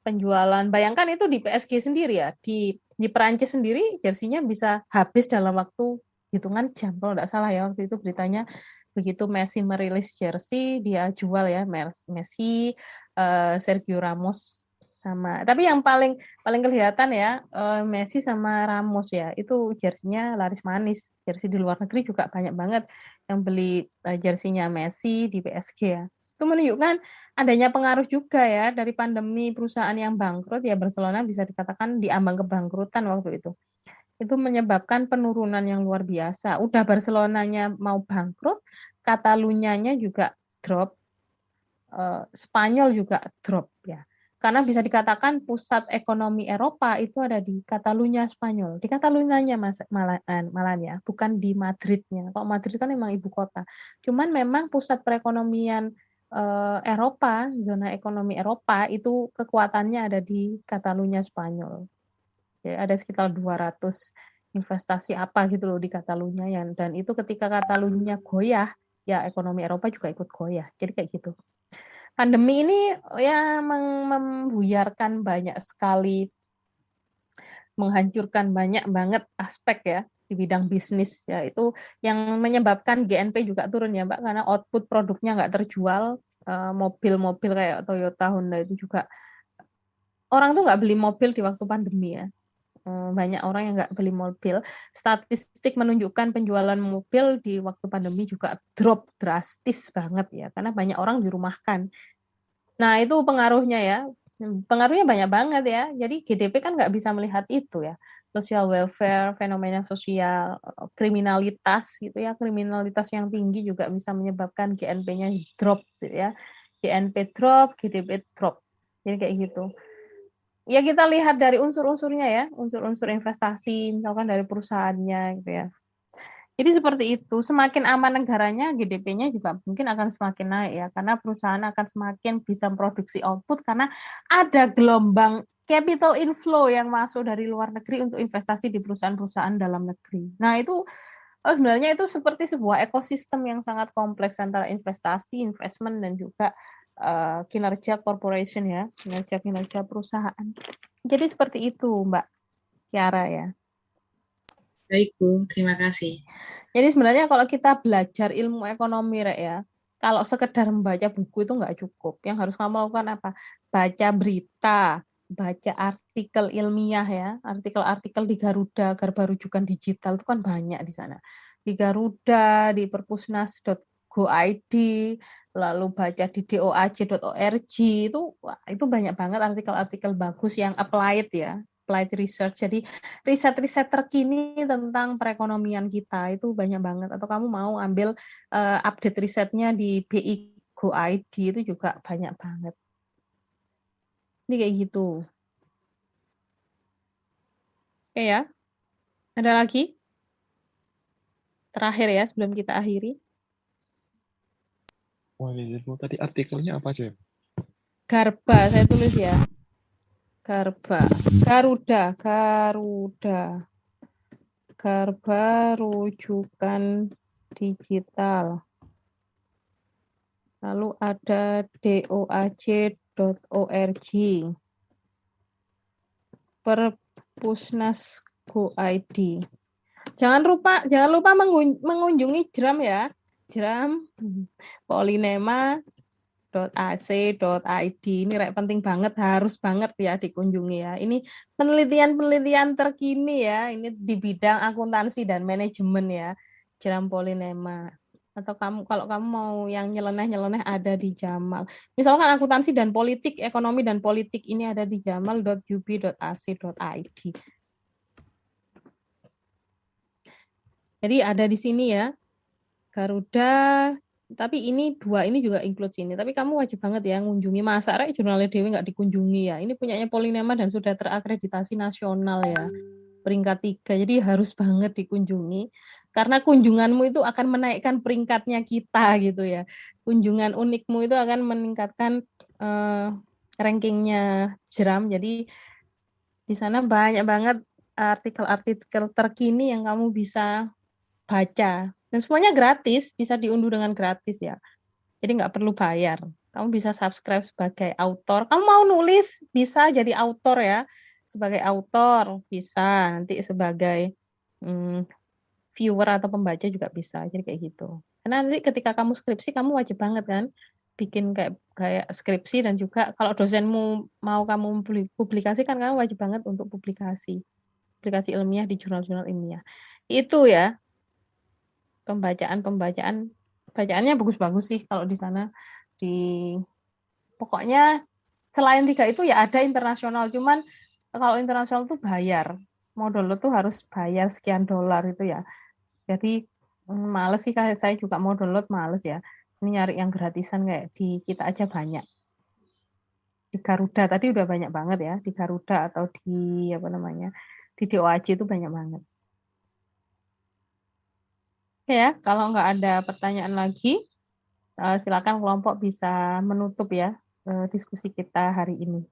Penjualan, bayangkan itu di PSG sendiri ya, di Perancis sendiri jersinya bisa habis dalam waktu hitungan jam kalau tidak salah ya, waktu itu beritanya begitu Messi merilis jersey dia jual ya, Messi, Sergio Ramos sama, tapi yang paling kelihatan ya Messi sama Ramos ya, itu jersinya laris manis. Jersey di luar negeri juga banyak banget yang beli jersinya Messi di PSG ya. Itu menunjukkan adanya pengaruh juga ya dari pandemi, perusahaan yang bangkrut ya, Barcelona bisa dikatakan diambang kebangkrutan waktu itu. Itu menyebabkan penurunan yang luar biasa. Udah Barcelonanya mau bangkrut, Catalunyanya juga drop, Spanyol juga drop ya. Karena bisa dikatakan pusat ekonomi Eropa itu ada di Catalunya Spanyol. Di Catalunyanya malahan ya, bukan di Madridnya. Kalau Madrid kan memang ibu kota. Cuman memang pusat perekonomian Eropa, zona ekonomi Eropa itu kekuatannya ada di Catalunya Spanyol. Ya, ada sekitar 200 investasi apa gitu loh di Catalunya, dan itu ketika Catalunya goyah, ya ekonomi Eropa juga ikut goyah. Jadi kayak gitu. Pandemi ini ya membuyarkan banyak sekali, menghancurkan banyak banget aspek ya di bidang bisnis ya, itu yang menyebabkan GNP juga turun ya Mbak, karena output produknya nggak terjual. Mobil-mobil kayak Toyota, Honda itu juga orang tuh nggak beli mobil di waktu pandemi ya, banyak orang yang nggak beli mobil. Statistik menunjukkan penjualan mobil di waktu pandemi juga drop drastis banget ya, karena banyak orang dirumahkan. Nah itu pengaruhnya ya, pengaruhnya banyak banget ya. Jadi GDP kan nggak bisa melihat itu ya. Social welfare, fenomena sosial, kriminalitas gitu ya. Kriminalitas yang tinggi juga bisa menyebabkan GNP-nya drop gitu ya. GNP drop, GDP drop. Jadi kayak gitu. Ya kita lihat dari unsur-unsurnya ya, unsur-unsur investasi, misalkan dari perusahaannya gitu ya. Jadi seperti itu, semakin aman negaranya, GDP-nya juga mungkin akan semakin naik ya, karena perusahaan akan semakin bisa produksi output karena ada gelombang capital inflow yang masuk dari luar negeri untuk investasi di perusahaan-perusahaan dalam negeri. Nah itu sebenarnya itu seperti sebuah ekosistem yang sangat kompleks antara investasi, investment, dan juga kinerja corporation ya, kinerja perusahaan. Jadi seperti itu Mbak Kiara ya. Baik, Bu. Terima kasih. Jadi sebenarnya kalau kita belajar ilmu ekonomi, Rek ya, kalau sekedar membaca buku itu nggak cukup. Yang harus kamu lakukan apa? Baca berita, baca artikel ilmiah ya, artikel-artikel di Garuda, Garba Rujukan Digital itu kan banyak di sana. Di Garuda, di perpusnas.go.id, lalu baca di doaj.org, itu banyak banget artikel-artikel bagus yang applied ya. Applied research. Jadi riset-riset terkini tentang perekonomian kita itu banyak banget. Atau kamu mau ambil update risetnya di BI Go ID itu juga banyak banget. Ini kayak gitu. Oke ya. Ada lagi? Terakhir ya sebelum kita akhiri. Wah, Bu, tadi artikelnya apa aja? Garba, saya tulis ya. Garba, Garuda, Garba Rujukan Digital. Lalu ada doaj.org, perpusnas.go.id. Jangan lupa mengunjungi JRAM ya. JRAM polinema.ac.id. Ini penting banget, harus banget ya dikunjungi ya. Ini penelitian-penelitian terkini ya. Ini di bidang akuntansi dan manajemen ya. JRAM Polinema. Atau kalau kamu mau yang nyeleneh-nyeleneh ada di Jamal. Misalkan akuntansi dan politik, ekonomi dan politik ini ada di jamal.ub.ac.id. Jadi ada di sini ya. Garuda, tapi ini dua ini juga include sini. Tapi kamu wajib banget ya ngunjungi. Masa Rek jurnalnya Dewi nggak dikunjungi ya. Ini punyanya Polinema dan sudah terakreditasi nasional ya. Peringkat 3. Jadi harus banget dikunjungi. Karena kunjunganmu itu akan menaikkan peringkatnya kita gitu ya. Kunjungan unikmu itu akan meningkatkan rankingnya JRAM. Jadi di sana banyak banget artikel-artikel terkini yang kamu bisa baca. Dan semuanya gratis, bisa diunduh dengan gratis ya. Jadi nggak perlu bayar. Kamu bisa subscribe sebagai author. Kamu mau nulis, bisa jadi author ya. Sebagai author, bisa. Nanti sebagai viewer atau pembaca juga bisa. Jadi kayak gitu. Karena nanti ketika kamu skripsi, kamu wajib banget kan bikin kayak skripsi, dan juga kalau dosenmu mau kamu publikasikan, kamu wajib banget untuk publikasi ilmiah di jurnal-jurnal ilmiah. Itu ya. Bacaannya bagus-bagus sih kalau di sana. Pokoknya selain 3 itu ya ada internasional, cuman kalau internasional tuh bayar. Mau download tuh harus bayar sekian dolar itu ya. Jadi males sih, saya juga mau download males ya. Ini nyari yang gratisan kayak di kita aja banyak. Di Garuda tadi udah banyak banget ya, di Garuda atau di di DOAJ itu banyak banget. Ya, kalau nggak ada pertanyaan lagi, silakan kelompok bisa menutup ya diskusi kita hari ini.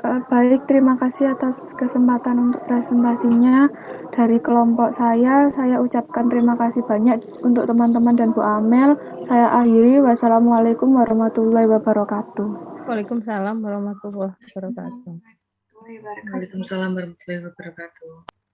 Baik, terima kasih atas kesempatan untuk presentasinya. Dari kelompok saya ucapkan terima kasih banyak untuk teman-teman dan Bu Amel. Saya akhiri, wassalamualaikum warahmatullahi wabarakatuh. Waalaikumsalam warahmatullahi wabarakatuh. Waalaikumsalam warahmatullahi wabarakatuh.